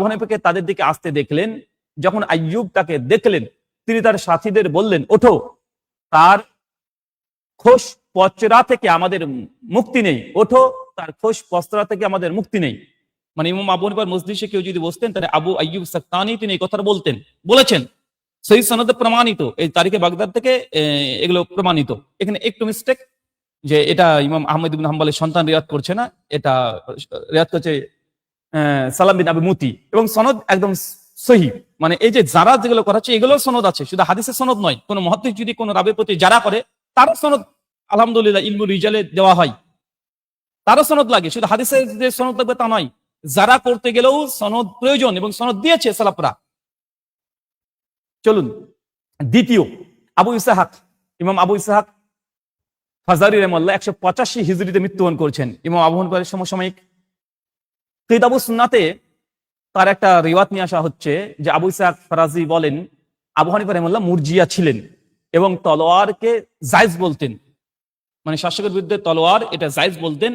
হানিফাকে তাদের দিকে আসতে দেখলেন। যখন আইয়ুব তাকে দেখলেন, তিনি তার সাথীদের বললেন, ওঠো, তার খোশ পচরা থেকে আমাদের মুক্তি নেই, ওঠো, তার খোশ পচরা থেকে আমাদের মুক্তি নেই। মানে ইমাম আবু হানিফার মজলিসে কেউ যদি বসতেন, তাহলে আবু আইয়ুব সাক্তানি তিনি এই কথাটা বলেছেন। সহিহ সনদে প্রমাণিত, এই তারিখে বাগদাদ থেকে এগুলো প্রমাণিত। এখানে একটু মিস্টেক, যে এটা ইমাম আহমদ ইবনে হাম্বলের সন্তান রিয়াদ করছে না, এটা রিয়াদ করছে সালাম বিন আবু মুতি, এবং সনদ একদম সহিহ। মানে এই যে যারা যেগুলো করাচ্ছে এগুলো সনদ আছে, শুধু হাদিসের সনদ নয়। কোন মুহাদ্দিস যদি কোন রাবির প্রতি যারা করে, তারও সনদ আলহামদুলিল্লাহ ইলমুল রিজালে দেওয়া হয়, তারও সনদ লাগে। শুধু হাদিসের যে সনদ লাগবে তা নয়, যারা করতে গেলেও সনদ প্রয়োজন, এবং সনদ দিয়েছে সালাফরা। চলুন, দ্বিতীয় আবু ইসহাক, ইমাম আবু ইসহাক ফাজারি রাহিমাহুল্লাহ 185 হিজরিতে মৃত্যুবরণ করেছেন, ইমাম আবু হানিফার সমসাময়িক। কিতাবুস সুন্নাতে তার একটা রিওয়ায়াত নিয়ে আসা হচ্ছে যে আবু ইসহাক ফারাজি বলেন, আবু হানিফা রাহিমাহুল্লাহ মুরজিয়া ছিলেন এবং তলোয়ারকে জায়েজ বলতেন। মানে শাসকের বিরুদ্ধে তলোয়ার এটা জায়েজ বলতেন,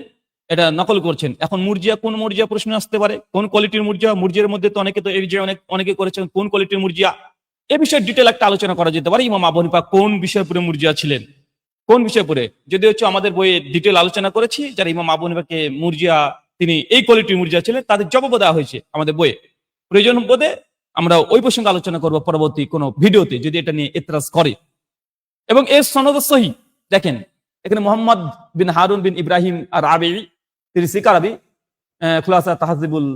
এটা নকল করছেন। এখন মুরজিয়া কোন মুরজিয়া প্রশ্ন আসতে পারে, কোন কোয়ালিটির মুরজিয়া? মুরজিয়ার মধ্যে তো অনেকে তো এই যে অনেকে করেছেন, কোন কোয়ালিটির মুরজিয়া? এ বিষয়ে ডিটেল একটা আলোচনা করা যেতে পারে। ইমাম আবু হানিফা কোন বিষয়ের উপরে মুরজিয়া ছিলেন, কোন বিষয় পরে, যদি হচ্ছে আমাদের বইয়ে ডিটেল আলোচনা করেছি, যারা ইমাম আবু হানিফাকে মুরজিয়া, তিনি এই কোয়ালিটির মুরজিয়া ছিলেন, তাদের জবাব দেওয়া হয়েছে আমাদের বইয়ে। প্রয়োজন বোধে আমরা ওই প্রসঙ্গে আলোচনা করব পরবর্তী কোন ভিডিওতে, যদি এটা নিয়ে এতরাজ করে। এবং এর সনদ সহিহ। দেখেন এখানে মোহাম্মদ বিন হারুন বিন ইব্রাহিম আর রাবি, তিনি সিকারাবি খুলাসা তাহজিবুল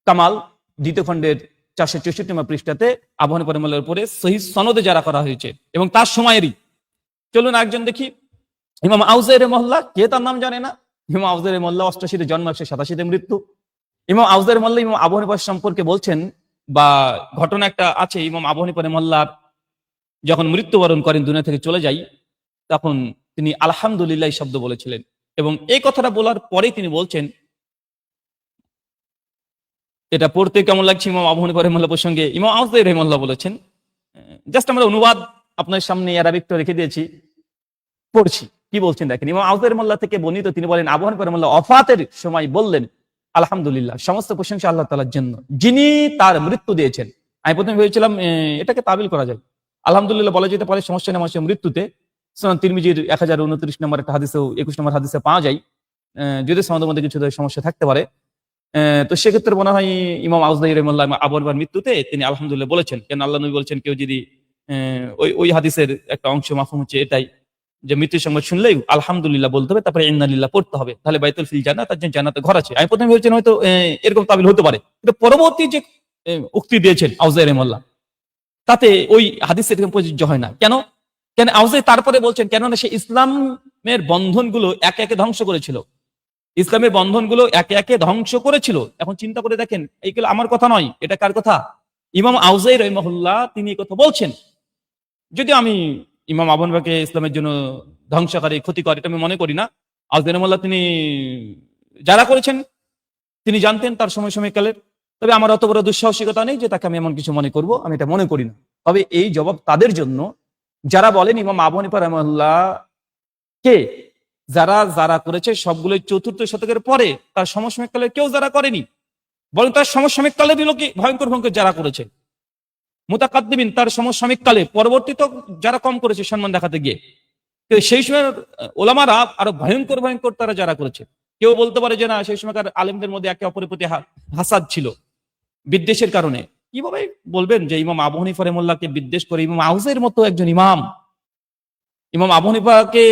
কামাল 2য় খণ্ডের 464 নম্বর পৃষ্ঠাতে আবু হানিফা রাহিমাহুল্লাহর উপরে সহিহ সনদে যারা করা হয়েছে, এবং তার সময়েরই। চলুন একজন দেখি, ইমাম আউজাই রাহিমাহুল্লাহ, কে তার নাম জানে না? ইমাম আউজাই রাহিমাহুল্লাহ 88-তে জন্ম, 187-তে মৃত্যু। ইমাম আউজাই রাহিমাহুল্লাহ ইমাম আবু হানিফা সম্পর্কে বলছেন, বা ঘটনা একটা আছে, ইমাম আবু হানিফা রাহিমাহুল্লাহ যখন মৃত্যুবরণ করেন, দুনিয়া থেকে চলে যায়, তখন তিনি আলহামদুলিল্লাহ শব্দ বলেছিলেন। এবং এই কথাটা বলার পরেই তিনি বলছেন, এটা পড়তে কেমন লাগছে ইমাম আবু হানিফা রাহিমাহুল্লাহ প্রসঙ্গে ইমাম আউজাই রাহিমাহুল্লাহ বলেছেন, জাস্ট আমরা অনুবাদ আপনার সামনে অ্যারাবিকটা রেখে দিয়েছি, পড়ছি কি বলছেন দেখেন। ইমাম আউজাই রাহিমাহুল্লাহ থেকে বর্ণিত, তিনি বলেন আবু হানিফা রাহিমাহুল্লাহ ওয়াফাতের সময় বললেন, আলহামদুলিল্লাহ, সমস্ত প্রশংসা আল্লাহ তাআলার জন্য যিনি তার মৃত্যু দিয়েছেন। আমি প্রথমে ভেবেছিলাম এটাকে তাবিল করা যায়, আলহামদুলিল্লাহ বলা যেতে পারে, সমস্যা নেই মানুষের মৃত্যুতে। সুনান তিরমিজির 1029 নম্বর একটা হাদিসেও 21 নম্বর হাদিসে পাওয়া যায়, যদি সনদের মধ্যে কিছু সমস্যা থাকতে পারে। তো সেক্ষেত্রে মনে হয় ইমাম আউজাই রাহিমাহুল্লাহ আবু হানিফার মৃত্যুতে তিনি আলহামদুলিল্লাহ বলেছেন, কেন আল্লাহ নবী বলেছেন কেউ যদি ওই হাদিসের একটা অংশ মাফহুম হচ্ছে এটাই, যে মৃত্যুর সংবাদ শুনলেই আলহামদুলিল্লাহ বলতে হবে, তারপরে ইন্নালিল্লাহ পড়তে হবে, তাহলে বাইতুল ফিল জান্নাত, তার জন্য জান্নাতে ঘর আছে। আমি প্রথমে ভেবেছিলাম হয়তো এরকম তাবিল হতে পারে, কিন্তু পরবর্তী যে উক্তি দিয়েছেন আউজাই রাহিমাহুল্লাহ, তাতে ওই হাদিসের এরকম প্রযোজ্য হয় না। কেন কেন আউজাই তারপরে বলছেন, কেননা সে ইসলামের বন্ধনগুলো একে একে ধ্বংস করেছিল, ইসলামের বন্ধনগুলো একে একে ধ্বংস করেছিল। এখন চিন্তা করে দেখেন, এইগুলো আমার কথা নয়, এটা কার কথা? ইমাম আউজাই রাহিমাহুল্লাহ তিনি এই কথা বলছেন। যদি আমি ইমাম আবু হানিফাকে ইসলামের জন্য ধ্বংসকারী, ক্ষতিকর এটা আমি মনে করি না। আউজাই রাহিমাহুল্লাহ তিনি যারা করেছেন তিনি জানতেন তার সময়কালের, তবে আমার অত বড় দুঃসাহসিকতা নেই যে তাকে আমি এমন কিছু মনে করব, আমি এটা মনে করি না। তবে এই জবাব তাদের জন্য যারা বলেন ইমাম আবু হানিফা রাহিমাহুল্লাহ কে যারা যারা করেছে সবগুলোই চতুর্থ শতকের পরে, তার সমসাময়িককালে কেউ যারা করেনি, বরং তার সমসাময়িককালের লোকে ভয়ঙ্কর ভয়ঙ্কর যারা করেছে, মুতাকাদ্দিমিন তার সমসাময়িককালে, পরবর্তীতে যারা কম করেছে সম্মান দেখাতে গিয়ে, সেই সময় ওলামারা আরো ভয়ঙ্কর ভয়ঙ্কর তারা যারা করেছে। কেউ বলতে পারে যে না, সেই সময়কার আলেমদের মধ্যে একে অপরের প্রতি হাসাদ ছিল বিদ্বেষের কারণে। কিভাবে বলবেন যে ইমাম আবু হানিফা রাহিমাহুল্লাহকে বিদ্বেষ করে ইমাম আউজাইর মতো একজন ইমাম, ইমাম আবু হানিফাকে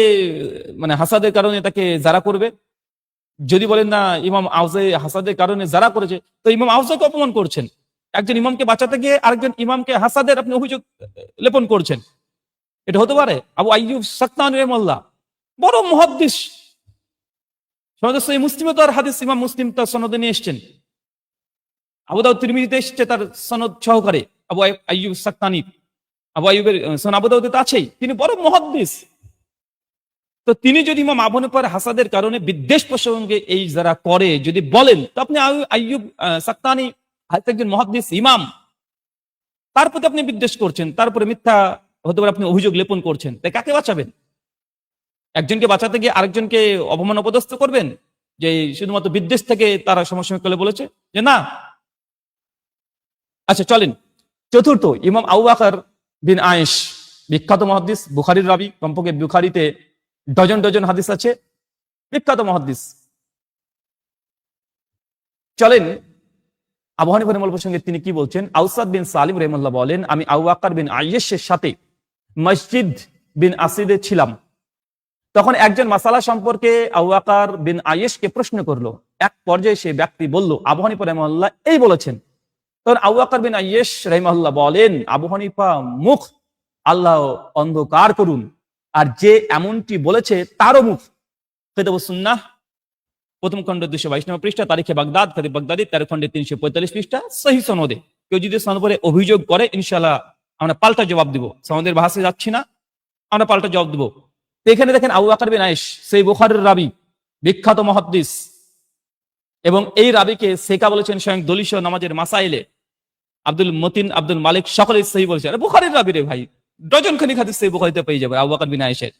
মানে হাসাদের কারণে তাকে যারা করবে? যদি বলেন না ইমাম আউজাই হাসাদের কারণে যারা করেছে, তো ইমাম আউজাইকে অপমান করছেন। একজন ইমামকে বাঁচাতে গিয়ে আরেকজন ইমামকে হাসাদের আপনি অভিযোগ লেপন করছেন, এটা হতে পারে? আবু আইয়ুব সাক্তানি রাহিমাহুল্লাহ বড় মুহাদ্দিস, সনদে মুসলিমে তো আর হাদিস ইমাম মুসলিম তার সনদে নিয়ে এসেছেন, আবু দাউদ তিরমিজিতে এসেছে তার সনদ সহকারে, আবু আইয়ুব সাক্তানি, আবু আইয়ুবের সনদ আবু দাউদে তো আছেই, তিনি বড় মুহাদ্দিস। তো তিনি যদি ইমাম আবু হানিফার হাসাদের কারণে বিদ্বেষ প্রসঙ্গে এই যারা করে যদি বলেন, তো আপনি আইয়ুব সাক্তানি একজন মুহাদ্দিস ইমাম, তার প্রতি আপনি বিদ্বেষ করছেন, তারপরে মিথ্যা হতে পারে আপনি অভিযোগ লেপন করছেন, তাই কাকে বাঁচাবেন? একজনকে বাঁচাতে গিয়ে আরেকজনকে অপমান অপদস্থ করবেন, যে শুধুমাত্র বিদ্বেষ থেকে তারা সমসাময়িককালে বলেছে যে না। আচ্ছা চলেন, চতুর্থ ইমাম আবু বকর বিন আয়েশ, বিখ্যাত মুহাদ্দিস, বুখারীর রাবী, কমপক্ষে বুখারীতে ডজন ডজন হাদিস আছে, বিখ্যাত মুহাদ্দিস। চলেন আবু হানিফা রাহিমাহুল্লাহ প্রসঙ্গে তিনি কি বলছেন। আউসাদ বিন সালিম রাহিমাহুল্লাহ বলেন, আমি আবু বকর বিন আয়েশের সাথে মসজিদ বিন আসিদে ছিলাম, তখন একজন মাসালা সম্পর্কে আবু বকর বিন আয়েশকে প্রশ্ন করলো। এক পর্যায়ে সে ব্যক্তি বলল, আবু হানিফা রাহিমাহুল্লাহ এই বলেছেন। তখন আবু বকর বিন আয়েশ রাহিমাহুল্লাহ বলেন, আবু হানিফা মুখ আল্লাহ অন্ধকার করুন, আর যে এমনটি বলেছে তারও মুখ। কিতাবুস সুন্নাহ প্রথম খণ্ড 222 নম্বর পৃষ্ঠা, তারিখে বাগদাদ, খাতিব বাগদাদি 13 খণ্ডে 345 পৃষ্ঠা, সহিহ সনদে। কেউ যদি সনদ পরে অভিযোগ করে ইনশাআল্লাহ আমরা পাল্টা জবাব দিব, সনদের ভাষায় যাচ্ছি না, আমরা পাল্টা জবাব দিব। তো এখানে দেখেন আবু বকর বিন আয়েশ সেই বুখারীর রাবী, বিখ্যাত মুহাদ্দিস, এবং এই রাবীকে সেকা বলেছেন স্বয়ং দলিশ নামাজের মাসাইলে আব্দুল মতিন, আব্দুল মালিক, সকলে সহিহ বলেছেন। বুখারীর রাবী রে ভাই, ডজন খানিক হাদিস সেই বুখারীতে পেয়ে যাবে আবু বকর বিন আয়েশের।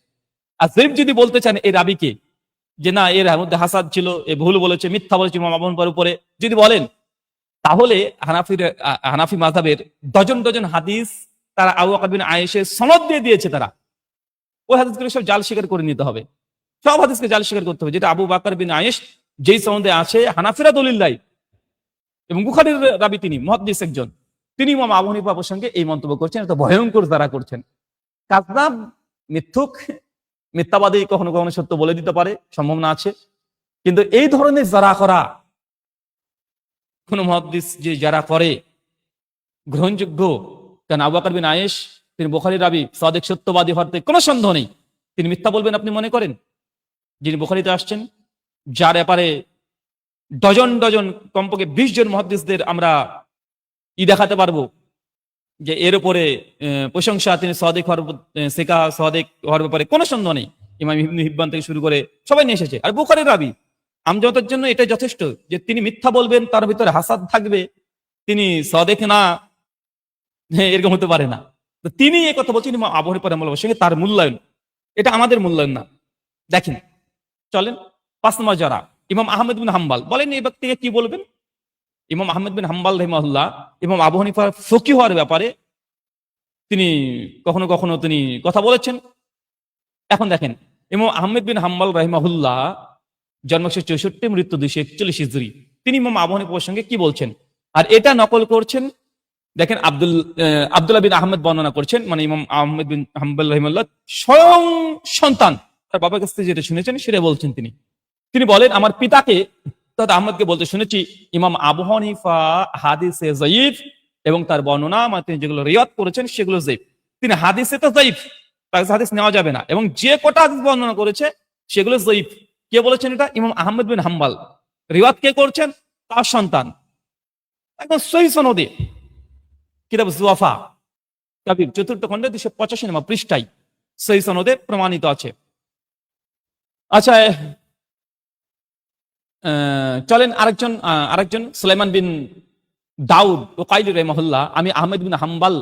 আর যদি বলতে চান এই রাবীকে যে না এর মধ্যে হাসাদ ছিল, এ ভুল বলেছে, মিথ্যা বলেছে ইমাম আবু হানিফার উপরে যদি বলেন, তাহলে হানাফি মাযহাবের ডজন ডজন হাদিস তারা আবু বকর বিন আয়েশের সনদ দিয়ে দিয়েছে। তারা ওই হাদিসগুলো সব জাল স্বীকার করে নিতে হবে, সব হাদিসকে জাল স্বীকার করতে হবে। যেটা আবু বকর বিন আয়েশ যেই সনদে আছে হানাফিরা দলিল দেয়, এবং বুখারীর রাবী তিনি মুহাদ্দিস একজন, তিনি ইমাম আবু হানিফা প্রসঙ্গে এই মন্তব্য করছেন। এটা ভয়ঙ্কর যারা করছেন, কাযযাব, মিথ্যুক, মিথ্যাবাদী, কখনো কখনো সত্য বলে দিতে পারে, সম্ভাবনা আছে, কিন্তু এই ধরনের যারা করা, কোন মুহাদ্দিস যে যারা করে গ্রহণযোগ্য। কারণ আবু বকর বিন আয়েশ তিনি বুখারীর রাবী, সাদিক, সত্যবাদী হতে কোনো সন্দেহ নেই। তিনি মিথ্যা বলবেন আপনি মনে করেন? যিনি বুখারীতে আসছেন, যার ব্যাপারে ডজন ডজন, কমপক্ষে 20 জন মুহাদ্দিসদের আমরা দেখাতে পারবো যে এর উপরে প্রশংসা, তিনি সাদিক হওয়ার, সিকা সাদিক হওয়ার ব্যাপারে কোনো সন্দেহ নেই। ইমাম ইবনে হিব্বান থেকে শুরু করে সবাই নিয়ে এসেছে, আর বুখারীর রাবী। আমজনতার জন্য এটা যথেষ্ট যে তিনি মিথ্যা বলবেন, তার ভিতরে হাসাদ থাকবে, তিনি সাদেক না, এরকম হতে পারে না। তো তিনি এই কথা বলছেন ইমাম আবু হানিফা রাহিমাহুল্লাহর সঙ্গে, তার মূল্যায়ন, এটা আমাদের মূল্যায়ন না। দেখেন, চলেন 5 নম্বর যারা ইমাম আহমেদ বিন হাম্বল বলেন এই ব্যক্তিকে কি বলবেন। ইমাম আহমেদ বিন হাম্বল রাহিমাহুল্লাহ ইমাম আবু হানিফার ফকিহ হওয়ার ব্যাপারে তিনি কখনো কখনো তিনি কথা বলেছেন। এখন দেখেন, ইমাম আহমেদ বিন হাম্বল রাহিমাহুল্লাহ জন্ম 164, মৃত্যু 241 হিজরি। তিনি ইমাম আবু হানিফার সঙ্গে কি বলছেন, আর এটা নকল করছেন। দেখেন, আব্দুল্লাহ বিন আহমেদ বর্ণনা করছেন, মানে ইমাম আহমেদ বিন হাম্বল রাহিমাহুল্লাহ স্বয়ং সন্তান তার বাবার কাছ থেকে যেটা শুনেছেন সেটা বলছেন। তিনি বলেন, আমার পিতাকে তথা আহমদকে বলতে শুনেছি ইমাম আবু হানিফা হাদিসে যায়িফ, এবং তার বর্ণনা মানে তিনি যেগুলো রিওয়ায়াত করেছেন সেগুলো যায়িফ। তিনি হাদিসে তো যায়িফ, তার কাছে হাদিস নেওয়া যাবে না, এবং যে কটা হাদিস বর্ণনা করেছে সেগুলো যায়িফ। কে বলেছেন এটা? ইমাম আহমেদ বিন হাম্বল। রিওয়ায়াত কে করছেন? তার সন্তান। একদম সহিহ সনদে, কিতাব যুআফা কাবীর 4th খণ্ডে 285 নম্বর পৃষ্ঠায় সহিহ সনদে প্রমাণিত আছে। আচ্ছা, চলেন আরেকজন সুলাইমান বিন দাউদ ওকাইলি রাহিমাহুল্লাহ, আমি আহমেদ বিন হাম্বল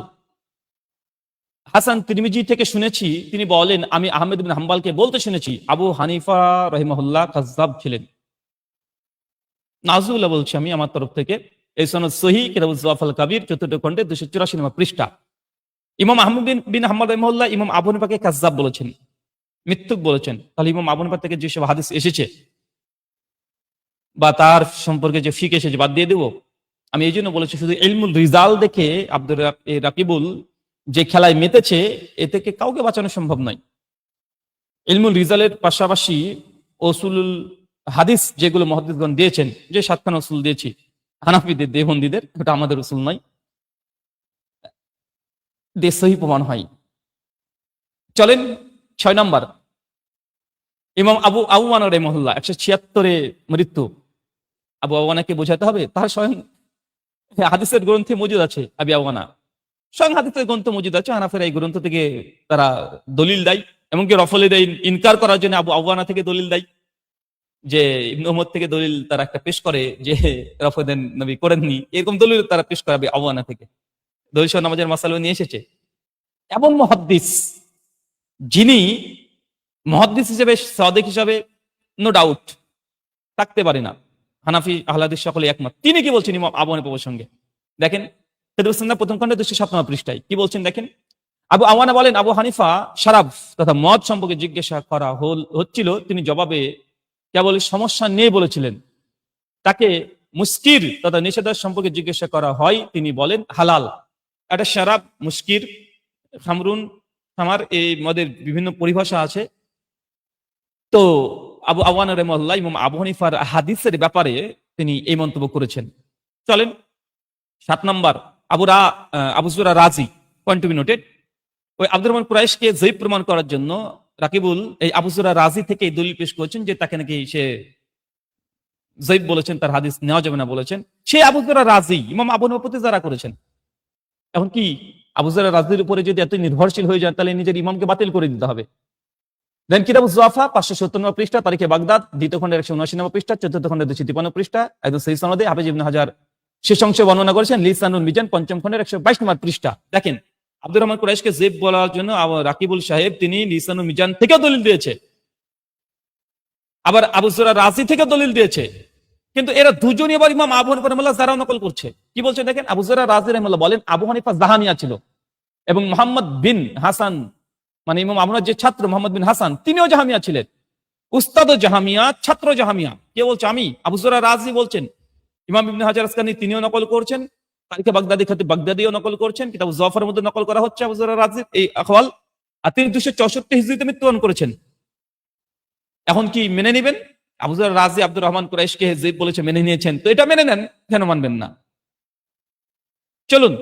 হাসান তিরমিজি থেকে শুনেছি, তিনি বলেন আমি আহমেদ বিন হাম্বলকে বলতে শুনেছি আবু হানিফা রাহিমাহুল্লাহ কাযযাব ছিলেন। নাজুল্লাহ বলছি আমি আমার তরফ থেকে, এই সনদ সহিহ, কিতাব যুআফাল কাবীর 4th খণ্ডে 284 নম্বর পৃষ্ঠা। ইমাম আহমেদ বিন হাম্বল রাহিমাহুল্লাহ ইমাম আবু হানিফাকে কাযযাব বলেছেন, মিথ্যুক বলেছেন। তাহলে ইমাম আবু হানিফা থেকে যেসব হাদিস এসেছে বা তার সম্পর্কে যে ফিক এসেছে বাদ দিয়ে দেবো? আমি এই জন্য বলেছি, শুধু ইলমুল রিজাল দেখে আব্দুর রাকিবুল যে খেলায় মেতেছে, এ থেকে কাউকে বাঁচানো সম্ভব নয়। ইলমুল রিজালের পাশাপাশি উসুলুল হাদিস যেগুলো মুহাদ্দিসগণ দিয়েছেন, যে 7খানা উসুল দিয়েছি হানাফিদের, দেওবন্দীদের, ওটা আমাদের উসুল নয়, দিয়ে সহিহ প্রমাণ হয়। চলেন 6 নম্বর, ইমাম আবু আওয়ানা রাহিমাহুল্লাহ 176-এ মৃত্যু। আবু আওয়ানাকে বোঝাতে হবে, তার স্বয়ং হাদিসের গ্রন্থে মজুদ আছে। আবু আওয়ানা স্বয়ং হাদিসের গ্রন্থ মজুদ আছে, হানাফিরা এই গ্রন্থ থেকে তারা দলিল দেয়, এমনকি রফলের ইনকার করার জন্য আবু আওয়ানা থেকে দলিল দেয়, যে ইবনে উমর থেকে দলিল তারা একটা পেশ করে যে রফলের নবী করেননি, এরকম দলিল তারা পেশ করে আবু আওয়ানা থেকে। দলিল সহ নামাজের মাসালা নিয়ে এসেছে। এমন মুহাদ্দিস, যিনি মুহাদ্দিস হিসেবে, সাদেক হিসাবে নো ডাউট থাকতে পারে না, হানাফি আহলে হাদিস সকলে একমত। তিনি কি বলছেন ইমাম আবু হানিফা প্রসঙ্গে? দেখেন, প্রথম খণ্ডে 207 নম্বর পৃষ্ঠায় কি বলছেন দেখেন। আবু আওয়ানা বলেন, আবু হানিফা শরাব তথা মদ সম্পর্কে জিজ্ঞাসা করা হচ্ছিল, তিনি জবাবে কেবল সমস্যা নেই বলেছিলেন। তাকে মুস্কির তথা নিষেধাজ্ঞা সম্পর্কে জিজ্ঞাসা করা হয়, তিনি বলেন হালাল। এটা শরাব, মুস্কির, খামরুন, খামার, এই মদের বিভিন্ন পরিভাষা আছে। তো আবু আওয়ানা রাহিমাহুল্লাহ ইমাম আবু হানিফার হাদিসের ব্যাপারে তিনি এই মন্তব্য করেছেন। চলেন 7 নম্বর, আবু যুরা রাজি, পয়েন্ট টু বি নোটেড। ওই আব্দুর রহমান কুরাইশকে যায়িফ প্রমাণ করার জন্য রাকিবুল এই আবু যুরা রাজি থেকে এই দলিল পেশ করেছেন যে তাকে নাকি সে যায়িফ বলেছেন, তার হাদিস নেওয়া যাবে না বলেছেন। সে আবু যুরা রাজি ইমাম আবু হানিফার প্রতি যারা করেছেন। এখন কি আবু যুরা রাজির উপরে যদি এত নির্ভরশীল হয়ে যায়, তাহলে নিজের ইমামকে বাতিল করে দিতে হবে। দেন কিতাব যুআফা 570 নম্বর পৃষ্ঠা, তারিখে বাগদাদ 2য় খণ্ডের 179 নম্বর পৃষ্ঠা, 4th খণ্ডের 253 পৃষ্ঠা, একদম সহিহ সনদে হাফেজ ইবনে হাজার শেষ অংশে বর্ণনা করেছেন লিসানুল মিজান 5ম খণ্ডের 122 নম্বর পৃষ্ঠা। দেখেন, আব্দুর রহমান কুরাইশকে যায়িফ বলার জন্য রাকিবুল সাহেব তিনি লিসানুল মিজান থেকেও দলিল দিয়েছে, আবার আবু যুরা রাজি থেকে দলিল দিয়েছে। কিন্তু এরা দুজনই আবার ইমাম আবু হানিফা রাহিমাহুল্লাহ যারা নকল করছে। কি বলছে দেখেন, আবু যুরা রাজি রাহিমাহুল্লাহ বলেন আবু হানিফা জাহামিয়া ছিল, এবং মুহাম্মদ বিন হাসান মানে ইমাম আবু হানিফার যে ছাত্র মুহাম্মদ বিন হাসান, তিনিও জাহামিয়া ছিলেন। উস্তাদ জাহামিয়া, ছাত্র জাহামিয়া। কে বলছে? আমি। আবু যুরা রাজি বলছেন। ইমাম ইবনে হাজার আসকালানী তিনিও নকল করছেন, তারিখে বাগদাদি খাতিব বাগদাদিও নকল করছেন, কিতাব যুআফার মধ্যে নকল করা হচ্ছে আবু যুরা রাজির এই আকওয়াল। আর তিনি 264 হিজরিতে মৃত্যুবরণ করেছেন। এখন কি মেনে নেবেন? আবু যুরা রাজি আব্দুর রহমান কুরাইশকে যায়িফ বলেছে, মেনে নিয়েছেন, তো এটা মেনে নেন, কেন মানবেন না? চলুন,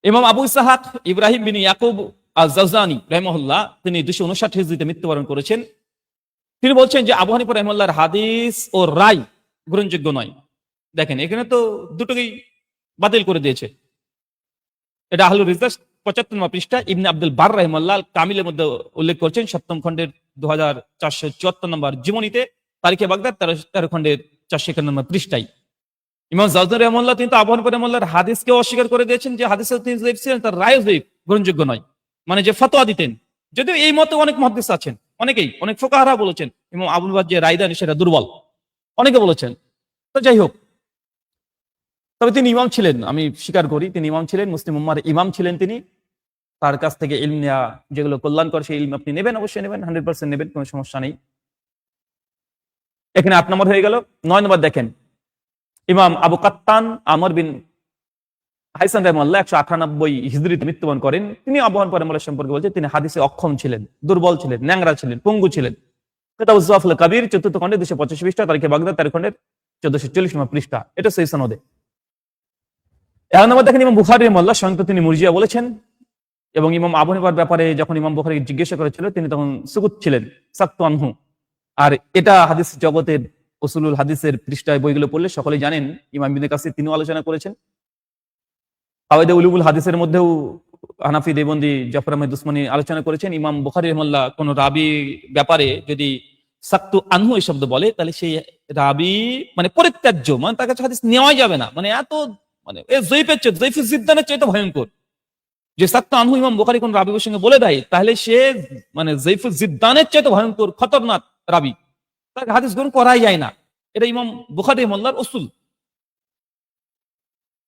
ইমাম আবু ইসহাক ইব্রাহিম বিন ইয়াকুব আল-জাওজানি রাহিমাহুল্লাহ তিনি 259 হিজরিতে মৃত্যুবরণ করেছেন। তিনি বলছেন যে আবু হানিফা রাহিমাহুল্লাহর হাদিস ও রায় গ্রহণযোগ্য নয়। দেখেন, এখানে তো দুটোকেই বাতিল করে দিয়েছে। এটা আহলুর রিজাস 75 নম্বর পৃষ্ঠা ইবনে আব্দুল বার রাহিমাহুল্লাহ কামিলের মধ্যে উল্লেখ করছেন, 7ম খণ্ডের 2474 নম্বর জীবনীতে তারিখে বাগদাদ 13 খণ্ডের 491 পৃষ্ঠায়। ইমাম জাওজানি রাহিমাহুল্লাহ তিনি তো আবু হানিফা রাহিমাহুল্লাহর হাদিসকে অস্বীকার করে দিয়েছেন যে হাদিসে তিনি যায়িফ ছিলেন, তার রায় যায়িফ, গ্রহণযোগ্য নয়, মানে যে ফতোয়া দিতেন। যদিও এই মতে অনেক মুহাদ্দিস আছেন, অনেক ফুকাহারা বলেছেন ইমাম আবুল বাদ যে রায় দেন সেটা দুর্বল, অনেকে বলেছেন। তো যাই হোক, তবে তিনি ইমাম ছিলেন, আমি স্বীকার করি তিনি ইমাম ছিলেন, মুসলিম উম্মাহর ইমাম ছিলেন তিনি। তার কাছ থেকে ইলম নেওয়া, যেগুলো কল্যাণকর সেই ইলম আপনি নেবেন, অবশ্যই নেবেন, 100% নেবেন, কোনো সমস্যা নেই। এখানে 8 নম্বর হয়ে গেল। 9 নম্বর দেখেন, ইমাম আবু কাত্তান আমর বিন হাইসান রাহিমাহুল্লাহ 198 হিজরিতে মৃত্যুবরণ করেন। তিনি আবু হানিফা রাহিমাহুল্লাহ সম্পর্কে বলছেন তিনি হাদিসে অক্ষম ছিলেন, দুর্বল ছিলেন, ন্যাংরা ছিলেন, পঙ্গু ছিলেন। কিতাবুজ যাফল কাবীর 4th খণ্ডে 225 পৃষ্ঠা, তারিখে বাগদাদ 13 খণ্ডের 1440 নম্বর পৃষ্ঠা। এটা সহিহ সনদে। 11 নম্বর দেখেন, ইমাম বুখারী রাহিমাহুল্লাহ স্বয়ং তিনি মুরজিয়া বলেছেন, এবং ইমাম আবু হানিফার ব্যাপারে যখন ইমাম বুখারী জিজ্ঞাসা করেছিল তিনি তখন সুকুত ছিলেন, সাক্তু আনহু। আর এটা হাদিস জগতের উসুলুল হাদিসের পৃষ্ঠায় বইগুলো পড়লে সকলেই জানেন, ইমাম ইবনে কাসির তিনিও আলোচনা করেছেন। কাওয়াইদে উলুমুল হাদিসের মধ্যেও হানাফি দেবন্দি জাফর আহমেদ উসমানী আলোচনা করেছেন। ইমাম বুখারী রাহিমাহুল্লাহ কোন রাবি ব্যাপারে যদি সাক্তু আনহু এই শব্দ বলে, তাহলে সেই রাবি মানে পরিত্যাজ্য, মানে তার কাছে হাদিস নেওয়াই যাবে না, মানে এত মানে জয়ীফের চেয়ে, জয়ীফুল জিদ্দানের চেয়ে তো ভয়ঙ্কর। যে সাক্তু আনহু ইমাম বুখারী কোন রাবির সঙ্গে বলে দেয়, তাহলে সে মানে জয়ীফুল জিদ্দানের চেয়ে তো ভয়ঙ্কর, খতরনাক রাবি, তাকে হাদিস গ্রহণ করাই যায় না। এটা ইমাম বুখারী রাহিমাহুল্লাহর উসুল।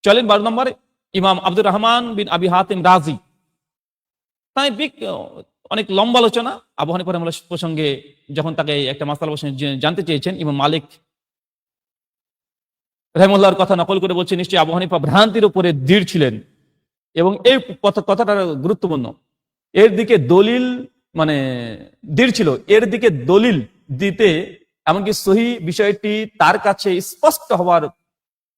চলেন 12 নম্বর, ইমাম আব্দুর রহমান বিন আবি হাতিম রাজি, তাই অনেক লম্বা আলোচনা আবু হানিফা রাহিমাহুল্লাহ প্রসঙ্গে। যখন তাকে একটা মাসআলা প্রসঙ্গে জানতে চেয়েছেন, ইমাম মালিক রাহিমাহুল্লাহর কথা নকল করে বলছে নিশ্চয়ই আবু হানিফা ভ্রান্তির উপরে দৃঢ় ছিলেন, এবং এই কথাটা গুরুত্বপূর্ণ। এর দিকে দলিল মানে দৃঢ় ছিল, এর দিকে দলিল দিতে এমনকি সহি বিষয়টি তার কাছে স্পষ্ট হওয়ার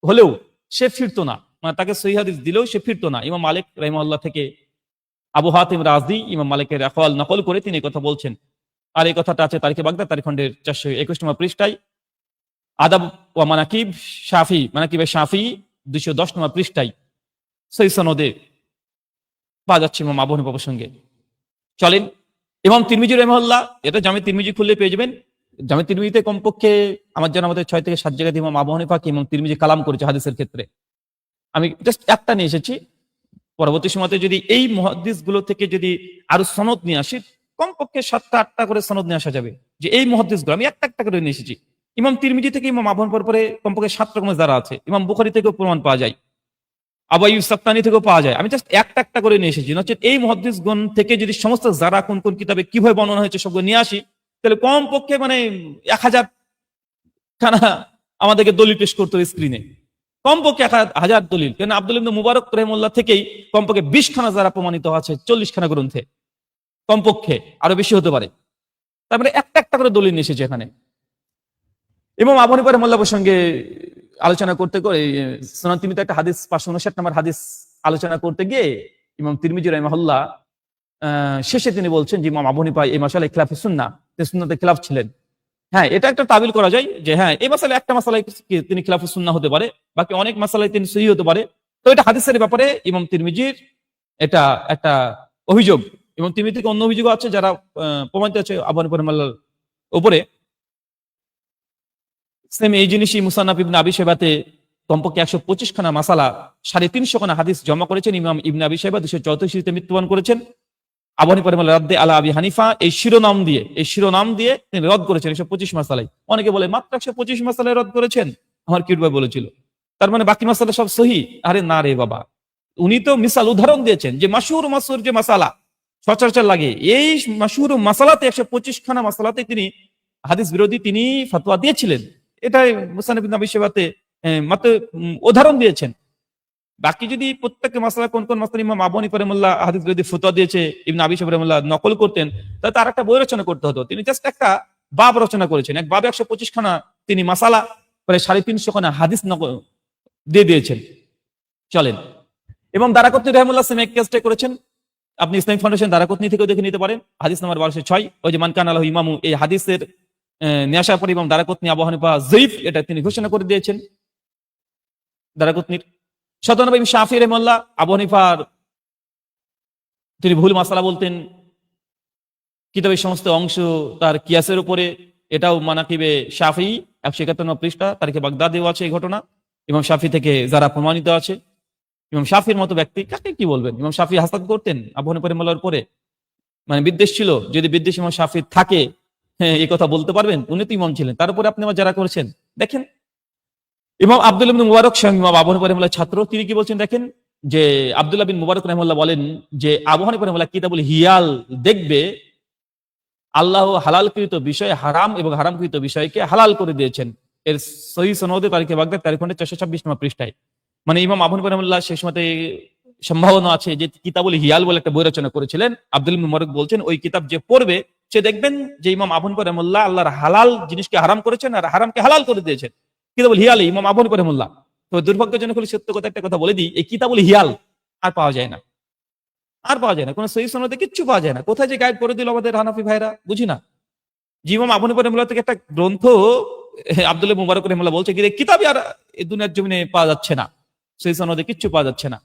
হলেও সে ফিরতো না, মানে তাকে সহি হাদিস দিলেও সে ফিরতো না। ইমাম মালিক রাহিমাহুল্লাহ থেকে আবু হাতিম রাজি ইমাম মালিকের আকওয়াল নকল করে তিনি এই কথা বলছেন। আর এই কথাটা আছে তারিখে বাগদাদ 13 খণ্ডের 421 নম্বর পৃষ্ঠায়। আদাব ওয়া মানাকিব শাফি, মানাকিবে শাফি 210 নম্বর পৃষ্ঠায় সহিহ সনদে পাওয়া যাচ্ছে ইমাম আবু হানিফা প্রসঙ্গে। চলেন, ইমাম তিরমিজি রাহিমাহুল্লাহ, এটা জামে তিরমিজি খুললে পেয়ে যাবেন। জামে তিরমিজিতে কমপক্ষে আমার জানা মতে 6 থেকে 7 জায়গাতে ইমাম আবু হানিফাকে ইমাম তিরমিজি কালাম করেছে হাদিসের ক্ষেত্রে। আমি জাস্ট একটা নিয়ে এসেছি। পরবর্তী সময়তে যদি এই মুহাদ্দিস গুলো থেকে যদি আরো সনদ নিয়ে আসি, কমপক্ষে 7টা 8টা করে সনদ নিয়ে আসা যাবে, যে এই মুহাদ্দিস গুলো আমি একটা করে নিয়ে এসেছি। ইমাম তিরমিজি থেকে ইমাম আবু হানিফার পরে কমপক্ষে 7 রকমের যারা আছে, ইমাম বুখারী থেকেও প্রমাণ পাওয়া যায়, আবু আইয়ুব সাক্তানি থেকেও পাওয়া যায়। আমি জাস্ট একটা করে নিয়ে এসেছি। নচেত এই মুহাদ্দিসগণ থেকে যদি সমস্ত যারা কোন কোন কিতাবে কিভাবে বর্ণনা হয়েছে সবগুলো নিয়ে আসি, তাহলে কমপক্ষে মানে 1000 খানা আমাদেরকে দলিল পেশ করতে হবে স্ক্রিনে, কমপক্ষে 1000 দলিল। কেন আব্দুল ইবনে মুবারক রাহিমাহুল্লাহ থেকেই কমপক্ষে 20 খানা যারা প্রমাণিত আছে 40 খানা গ্রন্থে, কমপক্ষে আরো বেশি হতে পারে। তারপরে একটা করে দলিল নিয়ে এসেছে এখানে। ইমাম আবু হানিফা রাহিমাহুল্লাহ প্রসঙ্গে আলোচনা করতে করে সুনান তিরমিজিতে একটা হাদিস 559 নম্বর হাদিস আলোচনা করতে গিয়ে ইমাম তিরমিজি রাহিমাহুল্লাহ শেষে তিনি বলছেন যে ইমাম আবু হানিফা এই মাসালায় খিলাফে সুন্নাহ, তিনি সুন্নাতে খিলাফ ছিলেন। হ্যাঁ, এটা একটা তাবিল করা যায় যে হ্যাঁ এই মাসালায় একটা মাসালায় তিনি খিলাফে সুন্নাহ হতে পারে, বাকি অনেক মাসালায় তিনি সহিহ হতে পারে। তো এটা হাদিসের ব্যাপারে ইমাম তিরমিজির এটা একটা অভিযোগ। ইমাম তিরমিজি থেকে অন্য অভিযোগ আছে যারা প্রমাণিত আছে আবু হানিফা রাহিমাহুল্লাহর উপরে। সেম এই জিনিসই মুসান্নাফ ইবনে আবি শাইবাতে কমপক্ষে 125 খানা মাসালা 350 খানা হাদিস জমা করেছেন ইমাম ইবনে আবি শাইবা, 234 তে মৃত্যুবরণ করেছেন। আবু হানিফা রাহিমাহুল্লাহ রাদ্দে আলা আবি হানিফা এই শিরোনাম দিয়ে তিনি রদ করেছেন 125 মাসালায়। অনেকে বলে মাত্র 125 মাসালায় রদ করেছেন, আমার কিউট ভাই বলেছিল, তার মানে বাকি মাসালা সব সহি। আরে না রে বাবা, উনি তো মিসাল উদাহরণ দিয়েছেন যে মাসহুর যে মাসালা সচরাচর লাগে, এই মাসহুর মাসালাতে 125 খানা মাসালাতে তিনি হাদিস বিরোধী তিনি ফতোয়া দিয়েছিলেন। এটাই মুসান্নাফ ইবনে আবি শাইবাতে মাত্র উদাহরণ দিয়েছেন। বাকি যদি প্রত্যেকটা মাসলা কোন কোন মাসলা ইমাম আবু হানিফা রাহিমাহুল্লাহ হাদিস বিরোধী ফতোয়া দিয়েছে ইবনে আবি শাইবা রাহিমাহুল্লাহ নকল করতেন, তাহলে তার একটা বই রচনা করতে হতো। তিনি জাস্ট একটা বাব রচনা করেছেন, এক বাবে 125 খানা তিনি মাসালা প্রায় 350 খানা হাদিস নকল দিয়ে দিয়েছেন। চলেন, এবং দারাকুতনি রাহিমাহুল্লাহ সেম এক কেসটা করেছেন। আপনি ইসলামিক ফাউন্ডেশন দারাকুতনি থেকেও দেখে নিতে পারেন, হাদিস নাম্বার 1206। ওই যে মান কানা লাহু ইমামু, এই হাদিসের নিয়ে আসার পরে ইমাম দারাকুতনি আবু হানিফা যায়ীফ এটা তিনি ঘোষণা করে দিয়েছেন দারাকুতনির। 97 ইমাম শাফিঈ রাহিমাহুল্লাহ আবু হানিফার তিনি ভুল মাসালা বলতেন, কিতাবের সমস্ত অংশ তার কিয়াসের উপরে, এটাও মানাকিবে শাফি 151 পৃষ্ঠা, তারিখে বাগদাদেও আছে এই ঘটনা। ইমাম শাফি থেকে যারা প্রমাণিত আছে, ইমাম শাফির মতো ব্যক্তি কাকে কি বলবেন? ইমাম শাফি হাসাদ করতেন আবু হানিফা রাহিমাহুল্লাহর উপরে, মানে বিদ্বেষ ছিল। যদি বিদ্বেষ ইমাম শাফি থাকে, হ্যাঁ, এই কথা বলতে পারবেন? উনি তো ইমাম ছিলেন, তার উপরে আপনি আবার যারা করেছেন। দেখেন ইমাম আব্দুল্লাহ বিন মুবারক স্বয়ং ইমাম আবু হানিফা রাহিমাহুল্লাহর ছাত্র, তিনি কি বলছেন দেখেন, যে আব্দুল্লাহ বিন মুবারক রাহিমাহুল্লাহ বলেন যে আবু হানিফা রাহিমাহুল্লাহ কিতাবুল হিয়াল দেখবে আল্লাহ হালালকৃত বিষয় হারাম এবং হারামকৃত বিষয়কে হালাল করে দিয়েছেন। এর সহিহ সনদে তারিখে বাগদাদ তারিখ 426 নম্বর পৃষ্ঠায়। মানে ইমাম আবু হানিফা রাহিমাহুল্লাহ শেষ মতে সম্ভাবনা আছে যে কিতাবুল হিয়াল বলে একটা বই রচনা করেছিলেন। আব্দুল মুবারক বলছেন ওই কিতাব যে পড়বে সে দেখবেন যে ইমাম আবু হানিফা রাহিমাহুল্লাহ আল্লাহর হালাল জিনিসকে হারাম করেছেন আর হারামকে হালাল করে দিয়েছেন। কিতাবুল হিয়াল ইমাম আবু হানিফা রাহিমাহুল্লাহ। তো দুর্ভাগ্যজনক হলে সত্য কথা একটা কথা বলে দিই, এই কিতাবুল হিয়াল আর পাওয়া যায় না, আর পাওয়া যায় না, কোনো সহিহ সনদে কিচ্ছু পাওয়া যায় না। কোথায় যে গায়েব করে দিল আমাদের হানাফি ভাইরা বুঝি না। ইমাম আবু হানিফা রাহিমাহুল্লাহ থেকে একটা গ্রন্থ আব্দুল্লাহ মুবারক রাহিমাহুল্লাহ বলছে কি কিতাবই আর এই দুনিয়ার জমিনে পাওয়া যাচ্ছে না, সহিহ সনদে কিচ্ছু পাওয়া যাচ্ছে না।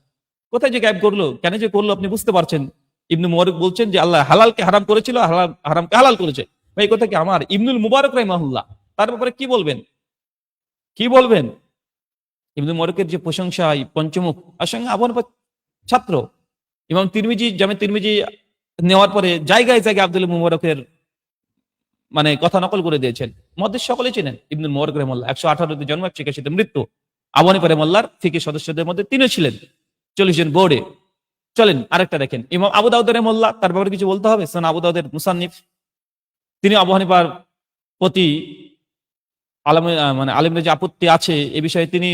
কোথায় যে গায়েব করলো, কেন যে করলো আপনি বুঝতে পারছেন। ইবনুল মুবারক বলছেন যে আল্লাহ হালালকে হারাম করেছিল, হারামকে হালাল করেছে। ভাই এই কথা কি আমার ইবনুল মুবারক রাহিমাহুল্লাহ, তার ব্যাপারে কি বলবেন? কি বলবেন? ইবনুল মুবারকের যে প্রশংসা এই পঞ্চমুখ, আর সঙ্গে আবু হানিফার ছাত্র ইমাম তিরমিজি, জামে তিরমিজি নেওয়ার পরে জায়গায় জায়গায় আব্দুল্লাহ মুবারকের মানে কথা নকল করে দিয়েছেন। মুহাদ্দিস সকলে চিনেন ইবনুল মুবারক রাহিমাহুল্লাহ। 118তে জন্ম, 181তে মৃত্যু। আবু হানিফা রাহিমাহুল্লাহর ফিকহি সদস্যদের মধ্যে তিনি ছিলেন 40 জন বোর্ডে। চলেন আরেকটা দেখেন, ইমাম আবু দাউদ রাহিমাহুল্লাহ, তার ব্যাপারে কিছু বলতে হবে। সুনান আবু দাউদের মুসান্নিফ, তিনি আবু হানিফার প্রতি মানে আলেমের যে আপত্তি আছে এ বিষয়ে তিনি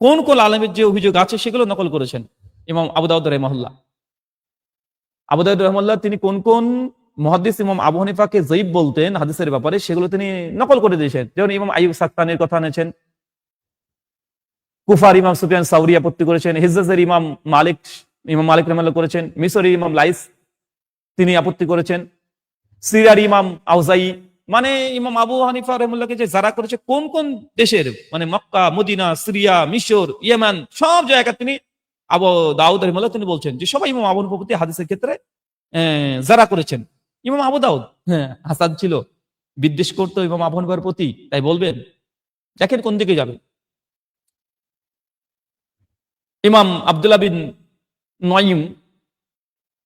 কোন কোন আলেমের যে অভিযোগ আছে সেগুলো নকল করেছেন ইমাম আবু দাউদ রাহিমাহুল্লাহ। আবু দাউদ রাহিমাহুল্লাহ তিনি কোন কোন মুহাদ্দিস ইমাম আবু হানিফাকে যঈফ বলতেন হাদিসের ব্যাপারে, সেগুলো তিনি নকল করে দিয়েছেন। যেমন ইমাম আইয়ুব সাক্তানির কথা এনেছেন, কুফার ইমাম সুফিয়ান সাউরি আপত্তি করেছেন, হিজ্জাজের ইমাম মালিক রাহিমাহুল্লাহ করেছেন, মিসরি ইমাম লাইস তিনি আপত্তি করেছেন, সিরিয়ার ইমাম আউজাই। মানে ইমাম আবু হানিফা রাহিমাহুল্লাহকে যে যারা করেছে কোন কোন দেশের, মানে মক্কা, মদিনা, সিরিয়া, মিশর, ইয়েমেন, সব জায়গায় তিনি আবু দাউদ রাহিমাহুল্লাহ তিনি বলছেন যে সবাই ইমাম আবু হানিফার প্রতি হাদিসের ক্ষেত্রে যারা করেছেন। ইমাম আবু দাউদ হাসাদ ছিল, বিদ্বেষ করতো ইমাম আবু হানিফার প্রতি, তাই বলবেন? দেখেন কোন দিকে যাবে। ইমাম আব্দুল্লাহ বিন